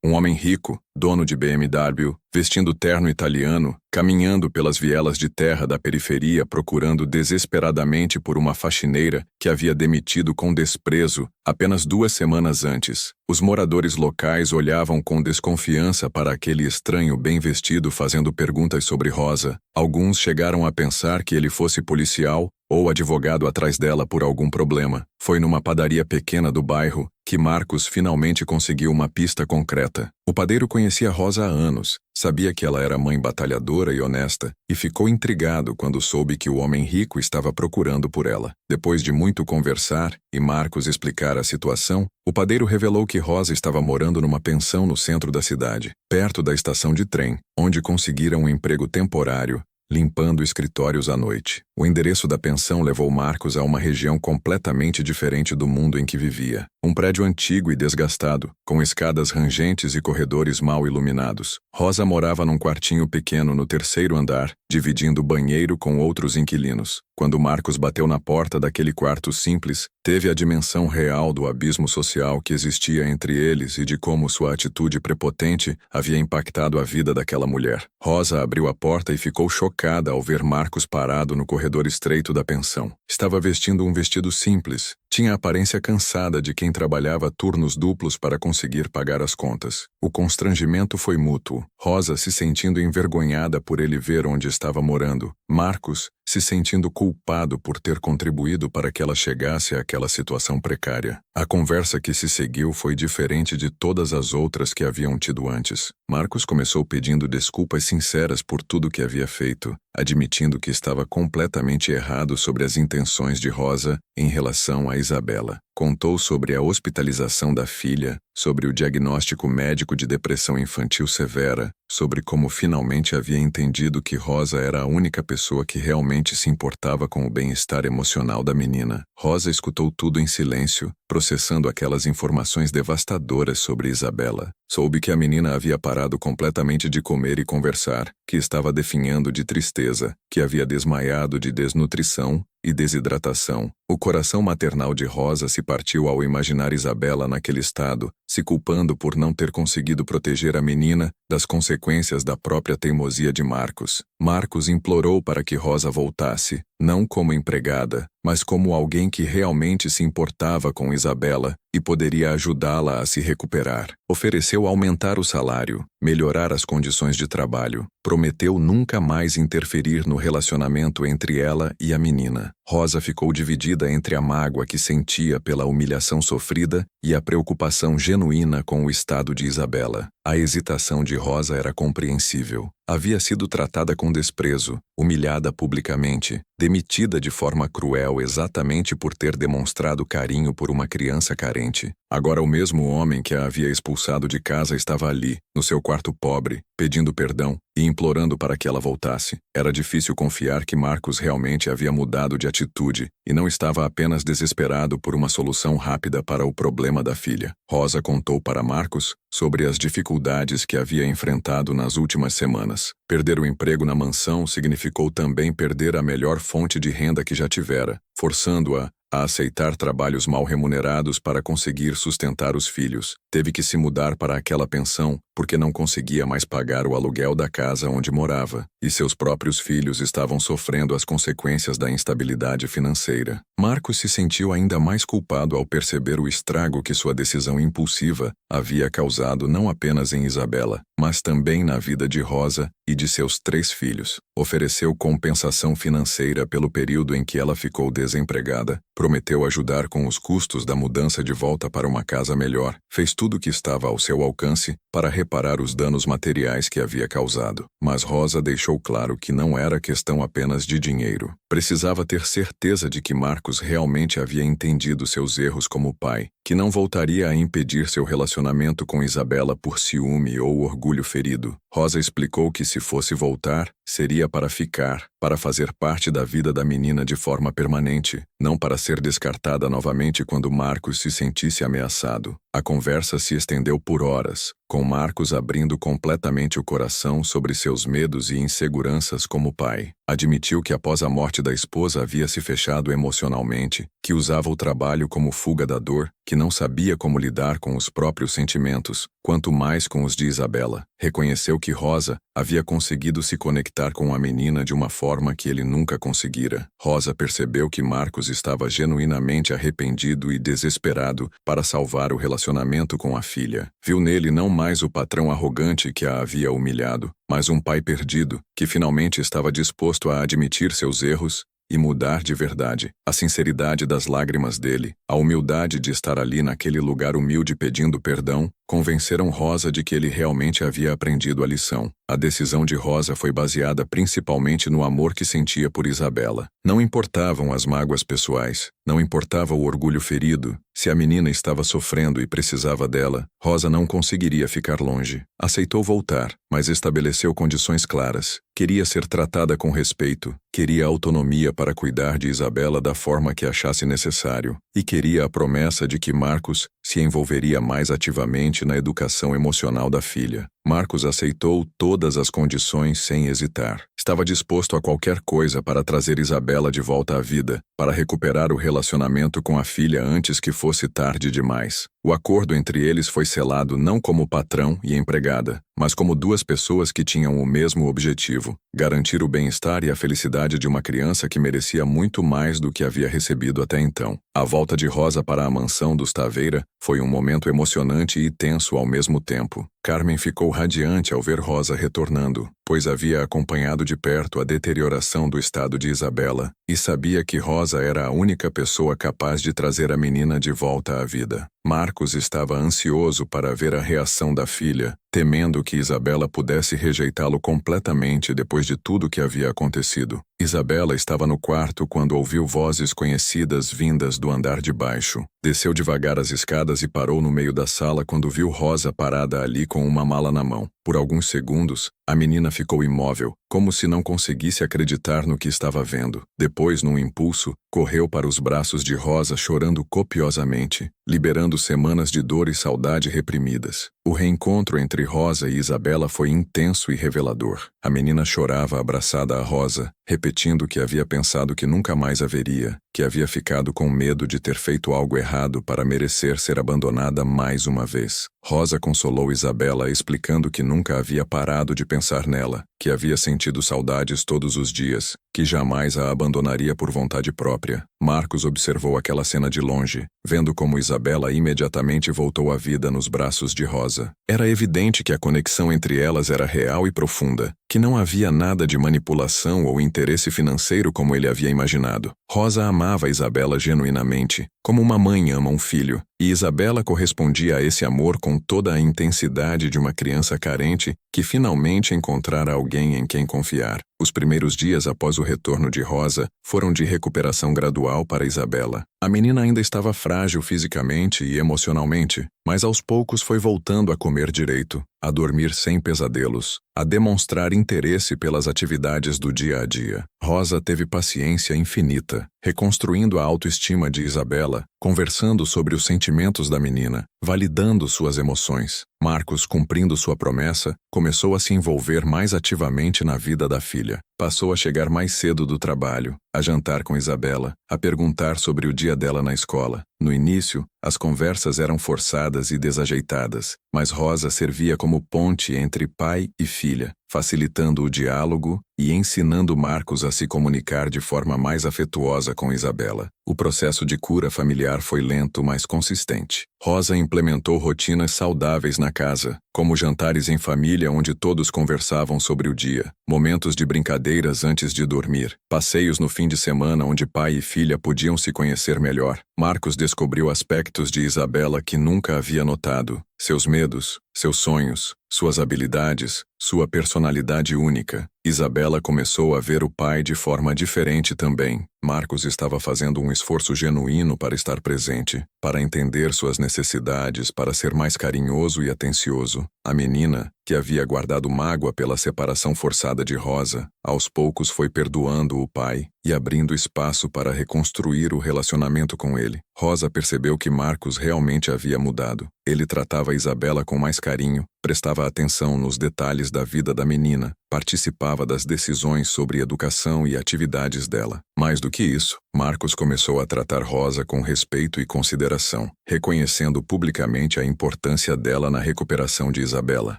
Um homem rico, dono de BMW, vestindo terno italiano, caminhando pelas vielas de terra da periferia procurando desesperadamente por uma faxineira que havia demitido com desprezo apenas 2 semanas antes. Os moradores locais olhavam com desconfiança para aquele estranho bem vestido fazendo perguntas sobre Rosa. Alguns chegaram a pensar que ele fosse policial ou advogado atrás dela por algum problema. Foi numa padaria pequena do bairro que Marcos finalmente conseguiu uma pista concreta. O padeiro conhecia Rosa há anos, sabia que ela era mãe batalhadora e honesta, e ficou intrigado quando soube que o homem rico estava procurando por ela. Depois de muito conversar e Marcos explicar a situação, o padeiro revelou que Rosa estava morando numa pensão no centro da cidade, perto da estação de trem, onde conseguira um emprego temporário, limpando escritórios à noite. O endereço da pensão levou Marcos a uma região completamente diferente do mundo em que vivia. Um prédio antigo e desgastado, com escadas rangentes e corredores mal iluminados. Rosa morava num quartinho pequeno no 3º andar, dividindo banheiro com outros inquilinos. Quando Marcos bateu na porta daquele quarto simples, teve a dimensão real do abismo social que existia entre eles e de como sua atitude prepotente havia impactado a vida daquela mulher. Rosa abriu a porta e ficou chocada ao ver Marcos parado no corredor estreito da pensão. Estava vestindo um vestido simples. Tinha a aparência cansada de quem trabalhava turnos duplos para conseguir pagar as contas. O constrangimento foi mútuo. Rosa se sentindo envergonhada por ele ver onde estava morando. Marcos se sentindo culpado por ter contribuído para que ela chegasse àquela situação precária. A conversa que se seguiu foi diferente de todas as outras que haviam tido antes. Marcos começou pedindo desculpas sinceras por tudo que havia feito, admitindo que estava completamente errado sobre as intenções de Rosa em relação a Isabela. Contou sobre a hospitalização da filha, sobre o diagnóstico médico de depressão infantil severa, sobre como finalmente havia entendido que Rosa era a única pessoa que realmente se importava com o bem-estar emocional da menina. Rosa escutou tudo em silêncio, processando aquelas informações devastadoras sobre Isabela. Soube que a menina havia parado completamente de comer e conversar, que estava definhando de tristeza, que havia desmaiado de desnutrição e desidratação. O coração maternal de Rosa se partiu ao imaginar Isabela naquele estado, se culpando por não ter conseguido proteger a menina das consequências da própria teimosia de Marcos. Marcos implorou para que Rosa voltasse, não como empregada, mas como alguém que realmente se importava com Isabela e poderia ajudá-la a se recuperar. Ofereceu aumentar o salário, melhorar as condições de trabalho. Prometeu nunca mais interferir no relacionamento entre ela e a menina. Rosa ficou dividida entre a mágoa que sentia pela humilhação sofrida e a preocupação genuína com o estado de Isabela. A hesitação de Rosa era compreensível. Havia sido tratada com desprezo, humilhada publicamente, demitida de forma cruel exatamente por ter demonstrado carinho por uma criança carente. Agora o mesmo homem que a havia expulsado de casa estava ali, no seu quarto pobre, pedindo perdão e implorando para que ela voltasse. Era difícil confiar que Marcos realmente havia mudado de atitude e não estava apenas desesperado por uma solução rápida para o problema da filha. Rosa contou para Marcos sobre as dificuldades que havia enfrentado nas últimas semanas. Perder o emprego na mansão significou também perder a melhor fonte de renda que já tivera, forçando-a a aceitar trabalhos mal remunerados para conseguir sustentar os filhos. Teve que se mudar para aquela pensão porque não conseguia mais pagar o aluguel da casa onde morava, e seus próprios filhos estavam sofrendo as consequências da instabilidade financeira. Marcos se sentiu ainda mais culpado ao perceber o estrago que sua decisão impulsiva havia causado não apenas em Isabela, mas também na vida de Rosa e de seus 3 filhos. Ofereceu compensação financeira pelo período em que ela ficou desempregada, prometeu ajudar com os custos da mudança de volta para uma casa melhor, fez tudo o que estava ao seu alcance para reparar os danos materiais que havia causado. Mas Rosa deixou claro que não era questão apenas de dinheiro. Precisava ter certeza de que Marcos realmente havia entendido seus erros como pai, que não voltaria a impedir seu relacionamento relacionamento com Isabela por ciúme ou orgulho ferido. Rosa explicou que se fosse voltar, seria para ficar, para fazer parte da vida da menina de forma permanente, não para ser descartada novamente quando Marcos se sentisse ameaçado. A conversa se estendeu por horas, com Marcos abrindo completamente o coração sobre seus medos e inseguranças como pai. Admitiu que após a morte da esposa havia se fechado emocionalmente, que usava o trabalho como fuga da dor, que não sabia como lidar com os próprios sentimentos, quanto mais com os de Isabela. Reconheceu que Rosa havia conseguido se conectar com a menina de uma forma que ele nunca conseguira. Rosa percebeu que Marcos estava genuinamente arrependido e desesperado para salvar o relacionamento com a filha. Viu nele não mais o patrão arrogante que a havia humilhado, mas um pai perdido, que finalmente estava disposto a admitir seus erros e mudar de verdade. A sinceridade das lágrimas dele, a humildade de estar ali naquele lugar humilde pedindo perdão, convenceram Rosa de que ele realmente havia aprendido a lição. A decisão de Rosa foi baseada principalmente no amor que sentia por Isabela. Não importavam as mágoas pessoais, não importava o orgulho ferido. Se a menina estava sofrendo e precisava dela, Rosa não conseguiria ficar longe. Aceitou voltar, mas estabeleceu condições claras. Queria ser tratada com respeito, queria autonomia para cuidar de Isabela da forma que achasse necessário, e queria a promessa de que Marcos se envolveria mais ativamente na educação emocional da filha. Marcos aceitou todas as condições sem hesitar. Estava disposto a qualquer coisa para trazer Isabela de volta à vida, para recuperar o relacionamento com a filha antes que fosse tarde demais. O acordo entre eles foi selado não como patrão e empregada, mas como duas pessoas que tinham o mesmo objetivo: garantir o bem-estar e a felicidade de uma criança que merecia muito mais do que havia recebido até então. A volta de Rosa para a mansão dos Taveira foi um momento emocionante e tenso ao mesmo tempo. Carmen ficou radiante ao ver Rosa retornando, pois havia acompanhado de perto a deterioração do estado de Isabela e sabia que Rosa era a única pessoa capaz de trazer a menina de volta à vida. Marcos estava ansioso para ver a reação da filha, temendo que Isabela pudesse rejeitá-lo completamente depois de tudo que havia acontecido. Isabela estava no quarto quando ouviu vozes conhecidas vindas do andar de baixo. Desceu devagar as escadas e parou no meio da sala quando viu Rosa parada ali com uma mala na mão. Por alguns segundos, a menina ficou imóvel, como se não conseguisse acreditar no que estava vendo. Depois, num impulso, correu para os braços de Rosa chorando copiosamente, liberando semanas de dor e saudade reprimidas. O reencontro entre Rosa e Isabela foi intenso e revelador. A menina chorava abraçada a Rosa, repetindo que havia pensado que nunca mais a veria, que havia ficado com medo de ter feito algo errado para merecer ser abandonada mais uma vez. Rosa consolou Isabela explicando que nunca havia parado de pensar nela, que havia sentido saudades todos os dias, que jamais a abandonaria por vontade própria. Marcos observou aquela cena de longe, vendo como Isabela imediatamente voltou à vida nos braços de Rosa. Era evidente que a conexão entre elas era real e profunda, que não havia nada de manipulação ou interesse financeiro como ele havia imaginado. Rosa amava Isabela genuinamente, como uma mãe ama um filho, e Isabela correspondia a esse amor com toda a intensidade de uma criança carente que finalmente encontrara alguém em quem confiar. Os primeiros dias após o retorno de Rosa foram de recuperação gradual para Isabela. A menina ainda estava frágil fisicamente e emocionalmente, mas aos poucos foi voltando a comer direito, a dormir sem pesadelos, a demonstrar interesse pelas atividades do dia a dia. Rosa teve paciência infinita, reconstruindo a autoestima de Isabela, conversando sobre os sentimentos da menina, validando suas emoções. Marcos, cumprindo sua promessa, começou a se envolver mais ativamente na vida da filha. Passou a chegar mais cedo do trabalho, a jantar com Isabela, a perguntar sobre o dia dela na escola. No início, as conversas eram forçadas e desajeitadas, mas Rosa servia como ponte entre pai e filha, facilitando o diálogo e ensinando Marcos a se comunicar de forma mais afetuosa com Isabela. O processo de cura familiar foi lento, mas consistente. Rosa implementou rotinas saudáveis na casa, como jantares em família onde todos conversavam sobre o dia, momentos de brincadeiras antes de dormir, passeios no fim de semana onde pai e filha podiam se conhecer melhor. Marcos descobriu aspectos de Isabela que nunca havia notado: seus medos, seus sonhos, suas habilidades, sua personalidade única. Isabela começou a ver o pai de forma diferente também. Marcos estava fazendo um esforço genuíno para estar presente, para entender suas necessidades, para ser mais carinhoso e atencioso. A menina, que havia guardado mágoa pela separação forçada de Rosa, aos poucos foi perdoando o pai e abrindo espaço para reconstruir o relacionamento com ele. Rosa percebeu que Marcos realmente havia mudado. Ele tratava Isabela com mais carinho, prestava atenção nos detalhes da vida da menina, participava das decisões sobre educação e atividades dela. Mais do que isso, Marcos começou a tratar Rosa com respeito e consideração, reconhecendo publicamente a importância dela na recuperação de Isabela.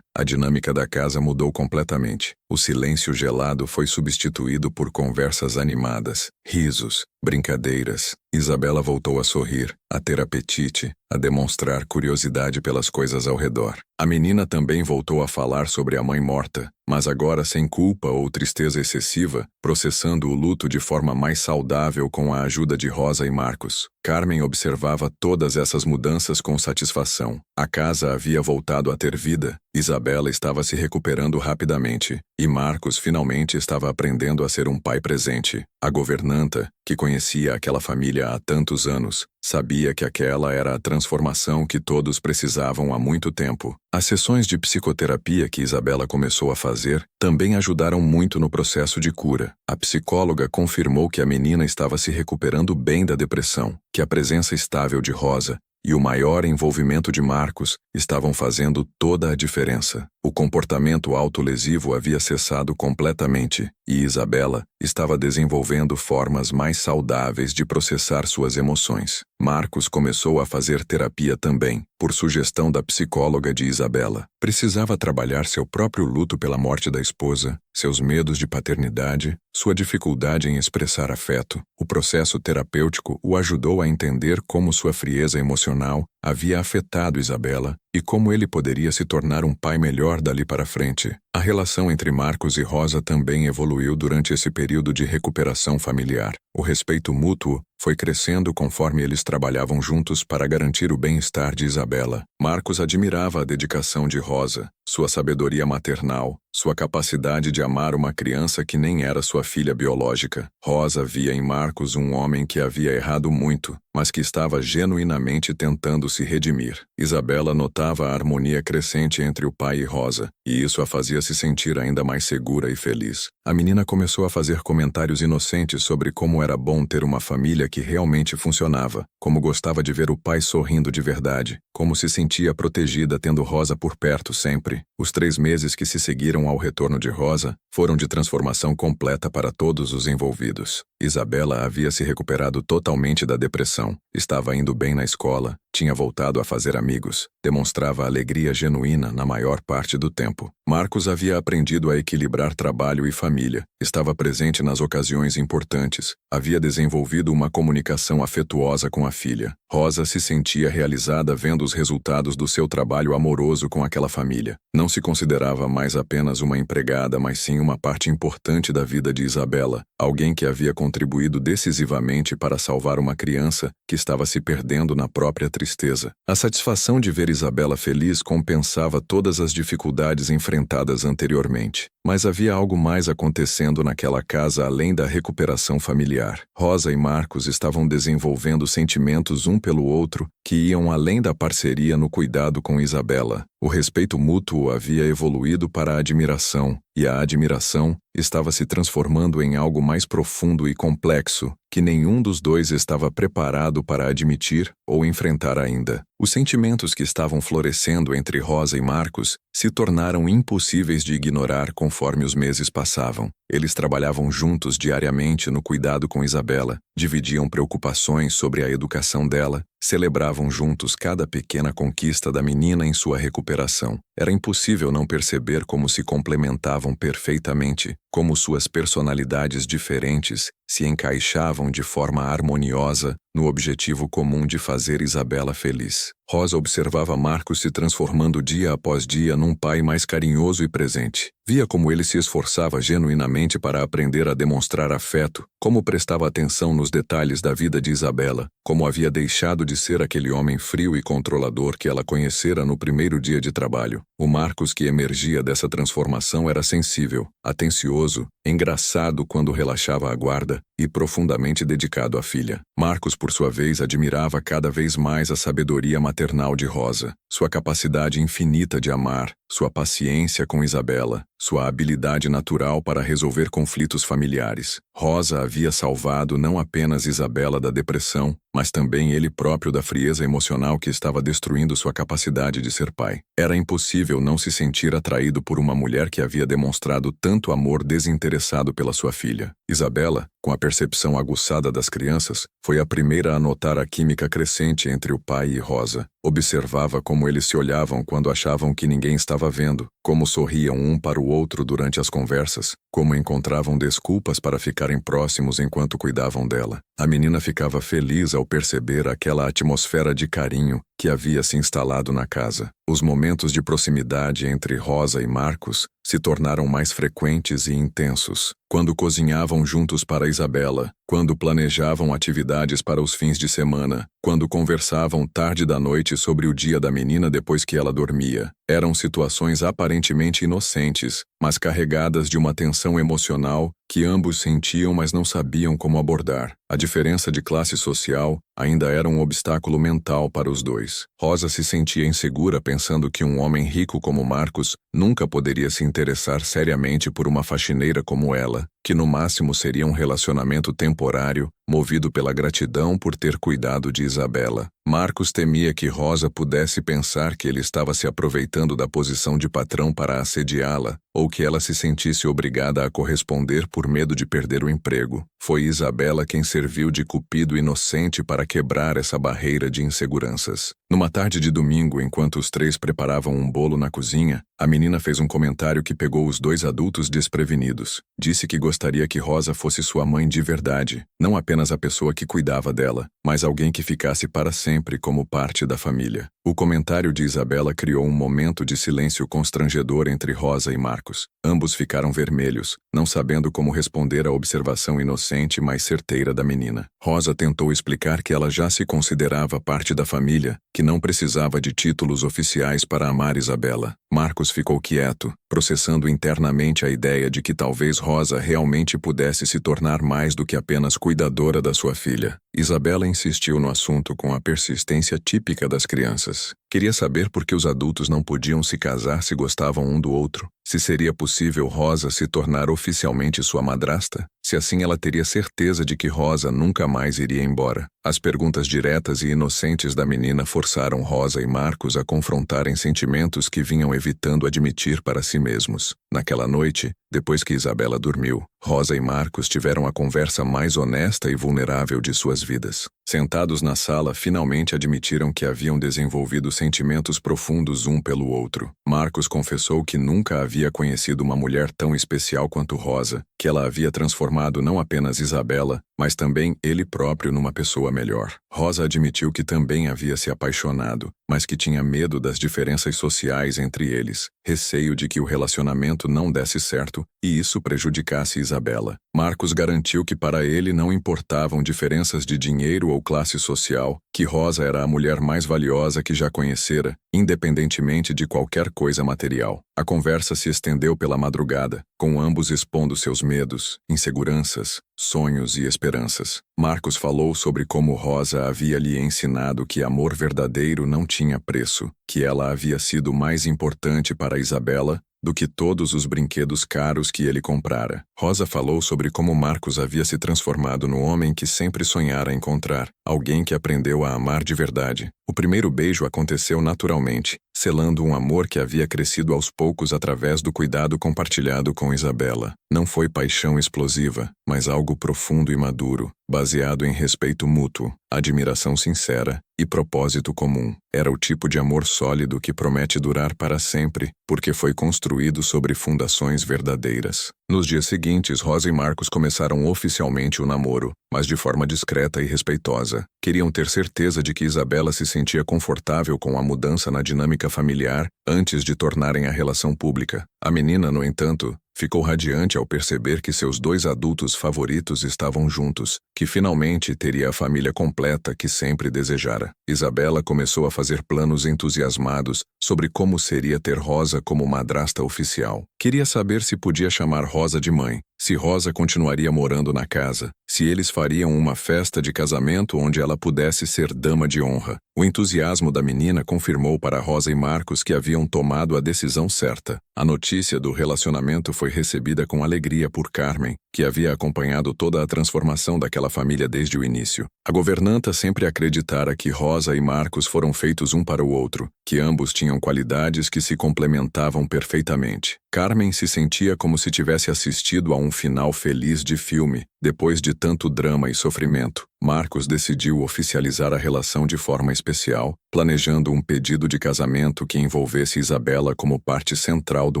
A dinâmica da casa mudou completamente. O silêncio gelado foi substituído por conversas animadas, risos, brincadeiras. Isabela voltou a sorrir, a ter apetite, a demonstrar curiosidade pelas coisas ao redor. A menina também voltou a falar sobre a mãe morta, mas agora sem culpa ou tristeza excessiva, processando o luto de forma mais saudável com a ajuda de Rosa e Marcos. Carmen observava todas essas mudanças com satisfação. A casa havia voltado a ter vida, Isabela estava se recuperando rapidamente, e Marcos finalmente estava aprendendo a ser um pai presente. A governanta, que conhecia aquela família há tantos anos, sabia que aquela era a transformação que todos precisavam há muito tempo. As sessões de psicoterapia que Isabela começou a fazer também ajudaram muito no processo de cura. A psicóloga confirmou que a menina estava se recuperando bem da depressão, que a presença estável de Rosa e o maior envolvimento de Marcos estavam fazendo toda a diferença. O comportamento autolesivo havia cessado completamente e Isabela estava desenvolvendo formas mais saudáveis de processar suas emoções. Marcos começou a fazer terapia também, por sugestão da psicóloga de Isabela. Precisava trabalhar seu próprio luto pela morte da esposa, seus medos de paternidade, sua dificuldade em expressar afeto. O processo terapêutico o ajudou a entender como sua frieza emocional havia afetado Isabela e como ele poderia se tornar um pai melhor dali para frente. A relação entre Marcos e Rosa também evoluiu durante esse período de recuperação familiar. O respeito mútuo foi crescendo conforme eles trabalhavam juntos para garantir o bem-estar de Isabela. Marcos admirava a dedicação de Rosa, sua sabedoria maternal, sua capacidade de amar uma criança que nem era sua filha biológica. Rosa via em Marcos um homem que havia errado muito, mas que estava genuinamente tentando se redimir. Isabela notava a harmonia crescente entre o pai e Rosa, e isso a fazia se sentir ainda mais segura e feliz. A menina começou a fazer comentários inocentes sobre como era bom ter uma família que realmente funcionava, como gostava de ver o pai sorrindo de verdade, como se sentia protegida tendo Rosa por perto sempre. Os 3 meses que se seguiram ao retorno de Rosa foram de transformação completa para todos os envolvidos. Isabela havia se recuperado totalmente da depressão, estava indo bem na escola, tinha voltado a fazer amigos, demonstrava alegria genuína na maior parte do tempo. Marcos havia aprendido a equilibrar trabalho e família, estava presente nas ocasiões importantes, havia desenvolvido uma comunicação afetuosa com a filha. Rosa se sentia realizada vendo os resultados do seu trabalho amoroso com aquela família. Não se considerava mais apenas uma empregada, mas sim uma parte importante da vida de Isabela, alguém que havia contribuído decisivamente para salvar uma criança que estava se perdendo na própria tristeza. A satisfação de ver Isabela feliz compensava todas as dificuldades enfrentadas anteriormente. Mas havia algo mais acontecendo naquela casa além da recuperação familiar. Rosa e Marcos estavam desenvolvendo sentimentos um pelo outro que iam além da parceria no cuidado com Isabela. O respeito mútuo havia evoluído para a admiração, e a admiração estava se transformando em algo mais profundo e complexo, que nenhum dos dois estava preparado para admitir ou enfrentar ainda. Os sentimentos que estavam florescendo entre Rosa e Marcos se tornaram impossíveis de ignorar conforme os meses passavam. Eles trabalhavam juntos diariamente no cuidado com Isabela, dividiam preocupações sobre a educação dela, celebravam juntos cada pequena conquista da menina em sua recuperação. Era impossível não perceber como se complementavam perfeitamente, como suas personalidades diferentes se encaixavam de forma harmoniosa no objetivo comum de fazer Isabela feliz. Rosa observava Marcos se transformando dia após dia num pai mais carinhoso e presente. Via como ele se esforçava genuinamente para aprender a demonstrar afeto, como prestava atenção nos detalhes da vida de Isabela, como havia deixado de ser aquele homem frio e controlador que ela conhecera no primeiro dia de trabalho. O Marcos que emergia dessa transformação era sensível, atencioso, engraçado quando relaxava a guarda e profundamente dedicado à filha. Marcos, por sua vez, admirava cada vez mais a sabedoria maternal de Rosa, sua capacidade infinita de amar, sua paciência com Isabela, sua habilidade natural para resolver conflitos familiares. Rosa havia salvado não apenas Isabela da depressão, mas também ele próprio da frieza emocional que estava destruindo sua capacidade de ser pai. Era impossível não se sentir atraído por uma mulher que havia demonstrado tanto amor desinteressado pela sua filha. Isabela, com a percepção aguçada das crianças, foi a primeira a notar a química crescente entre o pai e Rosa. Observava como eles se olhavam quando achavam que ninguém estava vendo, como sorriam um para o outro durante as conversas, como encontravam desculpas para ficarem próximos enquanto cuidavam dela. A menina ficava feliz ao perceber aquela atmosfera de carinho que havia se instalado na casa. Os momentos de proximidade entre Rosa e Marcos se tornaram mais frequentes e intensos. Quando cozinhavam juntos para Isabela, quando planejavam atividades para os fins de semana, quando conversavam tarde da noite sobre o dia da menina depois que ela dormia. Eram situações aparentemente inocentes, mas carregadas de uma tensão emocional que ambos sentiam, mas não sabiam como abordar. A diferença de classe social ainda era um obstáculo mental para os dois. Rosa se sentia insegura pensando que um homem rico como Marcos nunca poderia se interessar seriamente por uma faxineira como ela, que no máximo seria um relacionamento temporário, movido pela gratidão por ter cuidado de Isabela. Marcos temia que Rosa pudesse pensar que ele estava se aproveitando da posição de patrão para assediá-la, ou que ela se sentisse obrigada a corresponder por medo de perder o emprego. Foi Isabela quem serviu de cupido inocente para quebrar essa barreira de inseguranças. Numa tarde de domingo, enquanto os três preparavam um bolo na cozinha, a menina fez um comentário que pegou os dois adultos desprevenidos. Disse que gostaria que Rosa fosse sua mãe de verdade, não apenas a pessoa que cuidava dela, mas alguém que ficasse para sempre como parte da família. O comentário de Isabela criou um momento de silêncio constrangedor entre Rosa e Marcos. Ambos ficaram vermelhos, não sabendo como responder à observação inocente mas certeira da menina. Rosa tentou explicar que ela já se considerava parte da família, que não precisava de títulos oficiais para amar Isabela. Marcos ficou quieto, processando internamente a ideia de que talvez Rosa realmente pudesse se tornar mais do que apenas cuidadora da sua filha. Isabela insistiu no assunto com a persistência típica das crianças. Queria saber por que os adultos não podiam se casar se gostavam um do outro. Se seria possível Rosa se tornar oficialmente sua madrasta? Se assim ela teria certeza de que Rosa nunca mais iria embora. As perguntas diretas e inocentes da menina forçaram Rosa e Marcos a confrontarem sentimentos que vinham evitando admitir para si mesmos. Naquela noite, depois que Isabela dormiu, Rosa e Marcos tiveram a conversa mais honesta e vulnerável de suas vidas. Sentados na sala, finalmente admitiram que haviam desenvolvido sentimentos profundos um pelo outro. Marcos confessou que nunca havia conhecido uma mulher tão especial quanto Rosa, que ela havia transformado não apenas Isabela, mas também ele próprio numa pessoa melhor. Rosa admitiu que também havia se apaixonado, mas que tinha medo das diferenças sociais entre eles, receio de que o relacionamento não desse certo e isso prejudicasse Isabela. Marcos garantiu que para ele não importavam diferenças de dinheiro ou classe social, que Rosa era a mulher mais valiosa que já conhecera, independentemente de qualquer coisa material. A conversa se estendeu pela madrugada, com ambos expondo seus medos, inseguranças, sonhos e esperanças. Marcos falou sobre como Rosa havia lhe ensinado que amor verdadeiro não tinha preço, que ela havia sido mais importante para Isabela do que todos os brinquedos caros que ele comprara. Rosa falou sobre como Marcos havia se transformado no homem que sempre sonhara encontrar, alguém que aprendeu a amar de verdade. O primeiro beijo aconteceu naturalmente, selando um amor que havia crescido aos poucos através do cuidado compartilhado com Isabela. Não foi paixão explosiva, mas algo profundo e maduro, baseado em respeito mútuo, admiração sincera e propósito comum. Era o tipo de amor sólido que promete durar para sempre, porque foi construído sobre fundações verdadeiras. Nos dias seguintes, Rosa e Marcos começaram oficialmente o namoro, mas de forma discreta e respeitosa. Queriam ter certeza de que Isabela se sentia confortável com a mudança na dinâmica familiar antes de tornarem a relação pública. A menina, no entanto, ficou radiante ao perceber que seus dois adultos favoritos estavam juntos, que finalmente teria a família completa que sempre desejara. Isabela começou a fazer planos entusiasmados sobre como seria ter Rosa como madrasta oficial. Queria saber se podia chamar Rosa de mãe, se Rosa continuaria morando na casa, se eles fariam uma festa de casamento onde ela pudesse ser dama de honra. O entusiasmo da menina confirmou para Rosa e Marcos que haviam tomado a decisão certa. A notícia do relacionamento foi recebida com alegria por Carmen, que havia acompanhado toda a transformação daquela família desde o início. A governanta sempre acreditara que Rosa e Marcos foram feitos um para o outro, que ambos tinham qualidades que se complementavam perfeitamente. Carmen se sentia como se tivesse assistido a um final feliz de filme, depois de tanto drama e sofrimento. Marcos decidiu oficializar a relação de forma especial, planejando um pedido de casamento que envolvesse Isabela como parte central do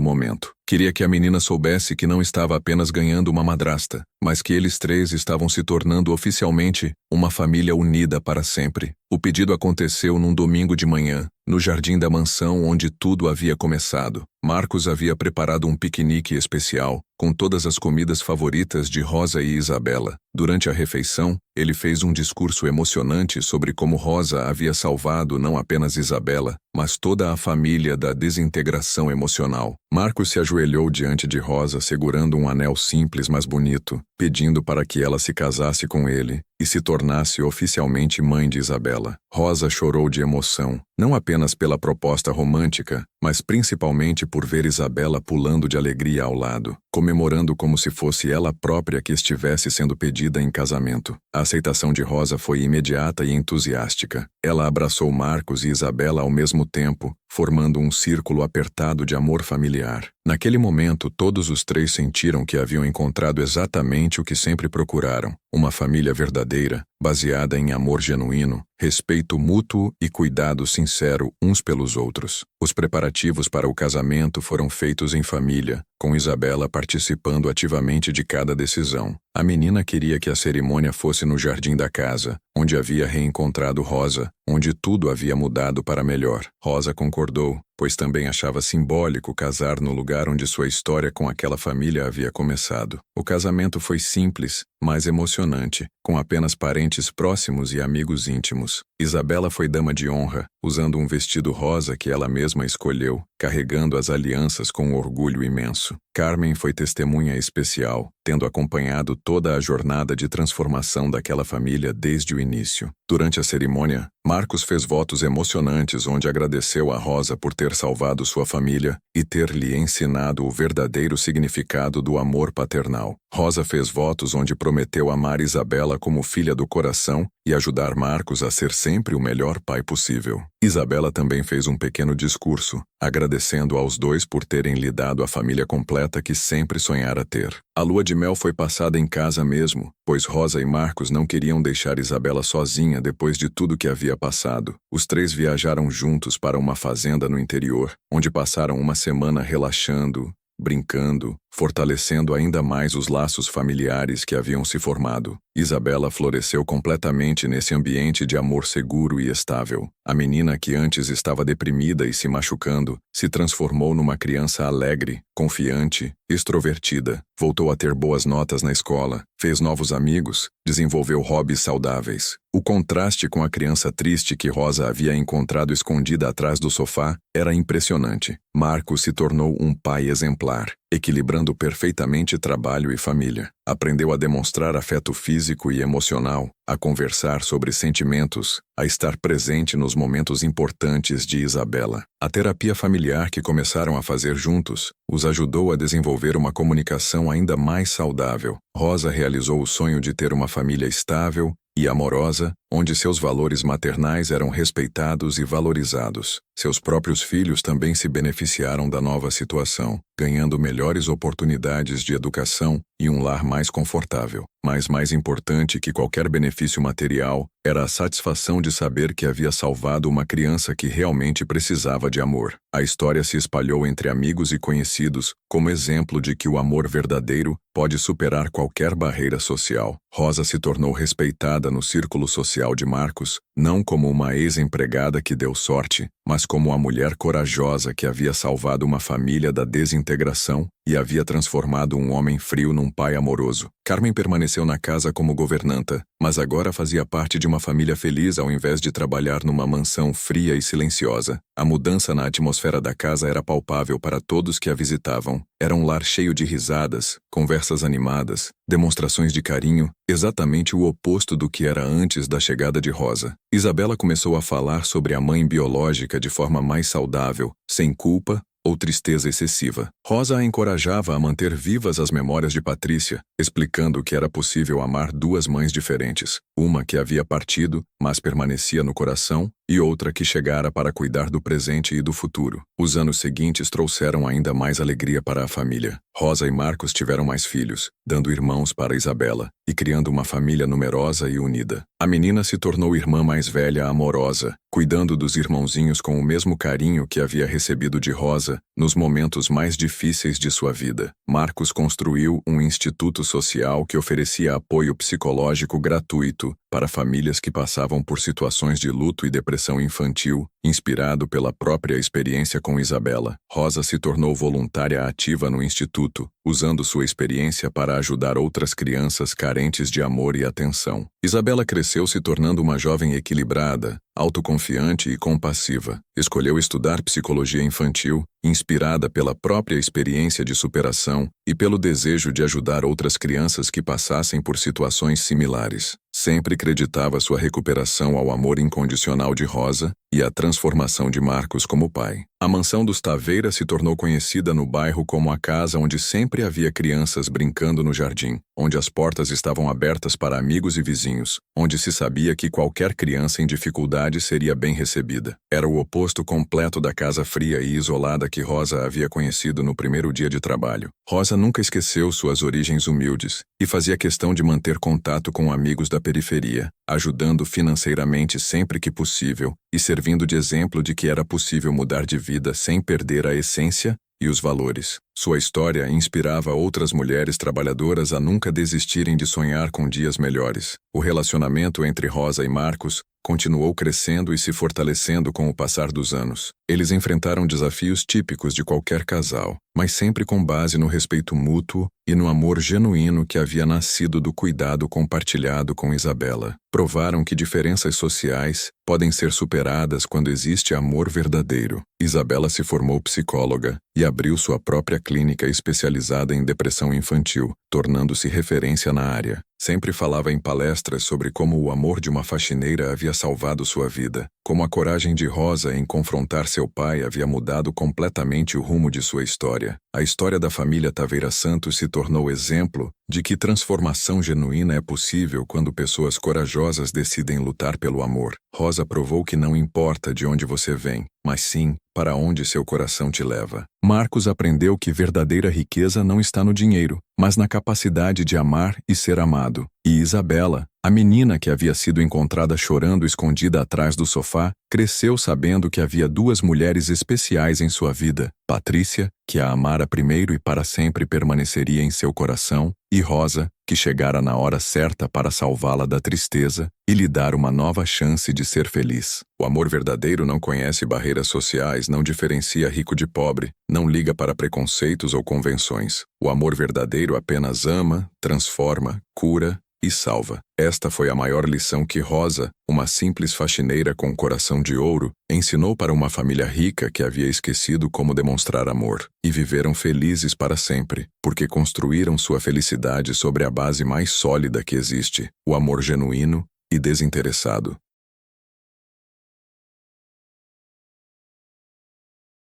momento. Queria que a menina soubesse que não estava apenas ganhando uma madrasta, mas que eles três estavam se tornando oficialmente uma família unida para sempre. O pedido aconteceu num domingo de manhã, no jardim da mansão onde tudo havia começado. Marcos havia preparado um piquenique especial, com todas as comidas favoritas de Rosa e Isabela. Durante a refeição, ele fez um discurso emocionante sobre como Rosa havia salvado não apenas Isabela, mas toda a família da desintegração emocional. Marcos se ajoelhou diante de Rosa segurando um anel simples mas bonito, pedindo para que ela se casasse com ele e se tornasse oficialmente mãe de Isabela. Rosa chorou de emoção, não apenas pela proposta romântica, mas principalmente por ver Isabela pulando de alegria ao lado, comemorando como se fosse ela própria que estivesse sendo pedida em casamento. A aceitação de Rosa foi imediata e entusiástica. Ela abraçou Marcos e Isabela ao mesmo tempo, formando um círculo apertado de amor familiar. Naquele momento, todos os três sentiram que haviam encontrado exatamente o que sempre procuraram: uma família verdadeira, baseada em amor genuíno, respeito mútuo e cuidado sincero uns pelos outros. Os preparativos para o casamento foram feitos em família, com Isabela participando ativamente de cada decisão. A menina queria que a cerimônia fosse no jardim da casa, onde havia reencontrado Rosa, onde tudo havia mudado para melhor. Rosa concordou, pois também achava simbólico casar no lugar onde sua história com aquela família havia começado. O casamento foi simples, mas emocionante, com apenas parentes próximos e amigos íntimos. Isabela foi dama de honra, usando um vestido rosa que ela mesma escolheu, carregando as alianças com orgulho imenso. Carmen foi testemunha especial, tendo acompanhado toda a jornada de transformação daquela família desde o início. Durante a cerimônia, Marcos fez votos emocionantes onde agradeceu a Rosa por ter salvado sua família e ter lhe ensinado o verdadeiro significado do amor paternal. Rosa fez votos onde prometeu amar Isabela como filha do coração e ajudar Marcos a ser sempre o melhor pai possível. Isabela também fez um pequeno discurso, agradecendo aos dois por terem lhe dado a família completa que sempre sonhara ter. A lua de mel foi passada em casa mesmo, pois Rosa e Marcos não queriam deixar Isabela sozinha depois de tudo que havia passado. Os três viajaram juntos para uma fazenda no interior, onde passaram uma semana relaxando, brincando, fortalecendo ainda mais os laços familiares que haviam se formado. Isabela floresceu completamente nesse ambiente de amor seguro e estável. A menina que antes estava deprimida e se machucando, se transformou numa criança alegre, confiante, extrovertida, voltou a ter boas notas na escola, fez novos amigos, desenvolveu hobbies saudáveis. O contraste com a criança triste que Rosa havia encontrado escondida atrás do sofá era impressionante. Marcos se tornou um pai exemplar, equilibrando perfeitamente trabalho e família. Aprendeu a demonstrar afeto físico e emocional, a conversar sobre sentimentos, a estar presente nos momentos importantes de Isabela. A terapia familiar que começaram a fazer juntos os ajudou a desenvolver uma comunicação ainda mais saudável. Rosa realizou o sonho de ter uma família estável e amorosa, onde seus valores maternais eram respeitados e valorizados. Seus próprios filhos também se beneficiaram da nova situação, ganhando melhores oportunidades de educação e um lar mais confortável. Mas mais importante que qualquer benefício material era a satisfação de saber que havia salvado uma criança que realmente precisava de amor. A história se espalhou entre amigos e conhecidos como exemplo de que o amor verdadeiro pode superar qualquer barreira social. Rosa se tornou respeitada no círculo social de Marcos, não como uma ex-empregada que deu sorte, mas como a mulher corajosa que havia salvado uma família da desintegração e havia transformado um homem frio num pai amoroso. Carmen permaneceu na casa como governanta, mas agora fazia parte de uma família feliz ao invés de trabalhar numa mansão fria e silenciosa. A mudança na atmosfera da casa era palpável para todos que a visitavam. Era um lar cheio de risadas, conversas animadas, demonstrações de carinho, exatamente o oposto do que era antes da chegada de Rosa. Isabela começou a falar sobre a mãe biológica de forma mais saudável, sem culpa ou tristeza excessiva. Rosa a encorajava a manter vivas as memórias de Patrícia, explicando que era possível amar duas mães diferentes, uma que havia partido, mas permanecia no coração, e outra que chegara para cuidar do presente e do futuro. Os anos seguintes trouxeram ainda mais alegria para a família. Rosa e Marcos tiveram mais filhos, dando irmãos para Isabela, e criando uma família numerosa e unida. A menina se tornou irmã mais velha amorosa, cuidando dos irmãozinhos com o mesmo carinho que havia recebido de Rosa nos momentos mais difíceis de sua vida. Marcos construiu um instituto social que oferecia apoio psicológico gratuito para famílias que passavam por situações de luto e depressão infantil, inspirado pela própria experiência com Isabela. Rosa se tornou voluntária ativa no instituto, usando sua experiência para ajudar outras crianças carentes de amor e atenção. Isabela cresceu se tornando uma jovem equilibrada, autoconfiante e compassiva. Escolheu estudar psicologia infantil, inspirada pela própria experiência de superação e pelo desejo de ajudar outras crianças que passassem por situações similares. Sempre creditava sua recuperação ao amor incondicional de Rosa e à transformação de Marcos como pai. A mansão dos Taveira se tornou conhecida no bairro como a casa onde sempre havia crianças brincando no jardim, onde as portas estavam abertas para amigos e vizinhos, onde se sabia que qualquer criança em dificuldade seria bem recebida. Era o oposto completo da casa fria e isolada que Rosa havia conhecido no primeiro dia de trabalho. Rosa nunca esqueceu suas origens humildes e fazia questão de manter contato com amigos da periferia, ajudando financeiramente sempre que possível e servindo de exemplo de que era possível mudar de vida sem perder a essência e os valores. Sua história inspirava outras mulheres trabalhadoras a nunca desistirem de sonhar com dias melhores. O relacionamento entre Rosa e Marcos continuou crescendo e se fortalecendo com o passar dos anos. Eles enfrentaram desafios típicos de qualquer casal, mas sempre com base no respeito mútuo e no amor genuíno que havia nascido do cuidado compartilhado com Isabela. Provaram que diferenças sociais podem ser superadas quando existe amor verdadeiro. Isabela se formou psicóloga e abriu sua própria clínica especializada em depressão infantil, tornando-se referência na área. Sempre falava em palestras sobre como o amor de uma faxineira havia salvado sua vida, como a coragem de Rosa em confrontar seu pai havia mudado completamente o rumo de sua história. A história da família Taveira Santos se tornou exemplo de que transformação genuína é possível quando pessoas corajosas decidem lutar pelo amor. Rosa provou que não importa de onde você vem, mas sim para onde seu coração te leva. Marcos aprendeu que verdadeira riqueza não está no dinheiro, mas na capacidade de amar e ser amado. E Isabela, a menina que havia sido encontrada chorando escondida atrás do sofá, cresceu sabendo que havia duas mulheres especiais em sua vida: Patrícia, que a amara primeiro e para sempre permaneceria em seu coração, e Rosa, que chegara na hora certa para salvá-la da tristeza e lhe dar uma nova chance de ser feliz. O amor verdadeiro não conhece barreiras sociais, não diferencia rico de pobre, não liga para preconceitos ou convenções. O amor verdadeiro apenas ama, transforma, cura e salva. Esta foi a maior lição que Rosa, uma simples faxineira com coração de ouro, ensinou para uma família rica que havia esquecido como demonstrar amor. E viveram felizes para sempre, porque construíram sua felicidade sobre a base mais sólida que existe: o amor genuíno e desinteressado.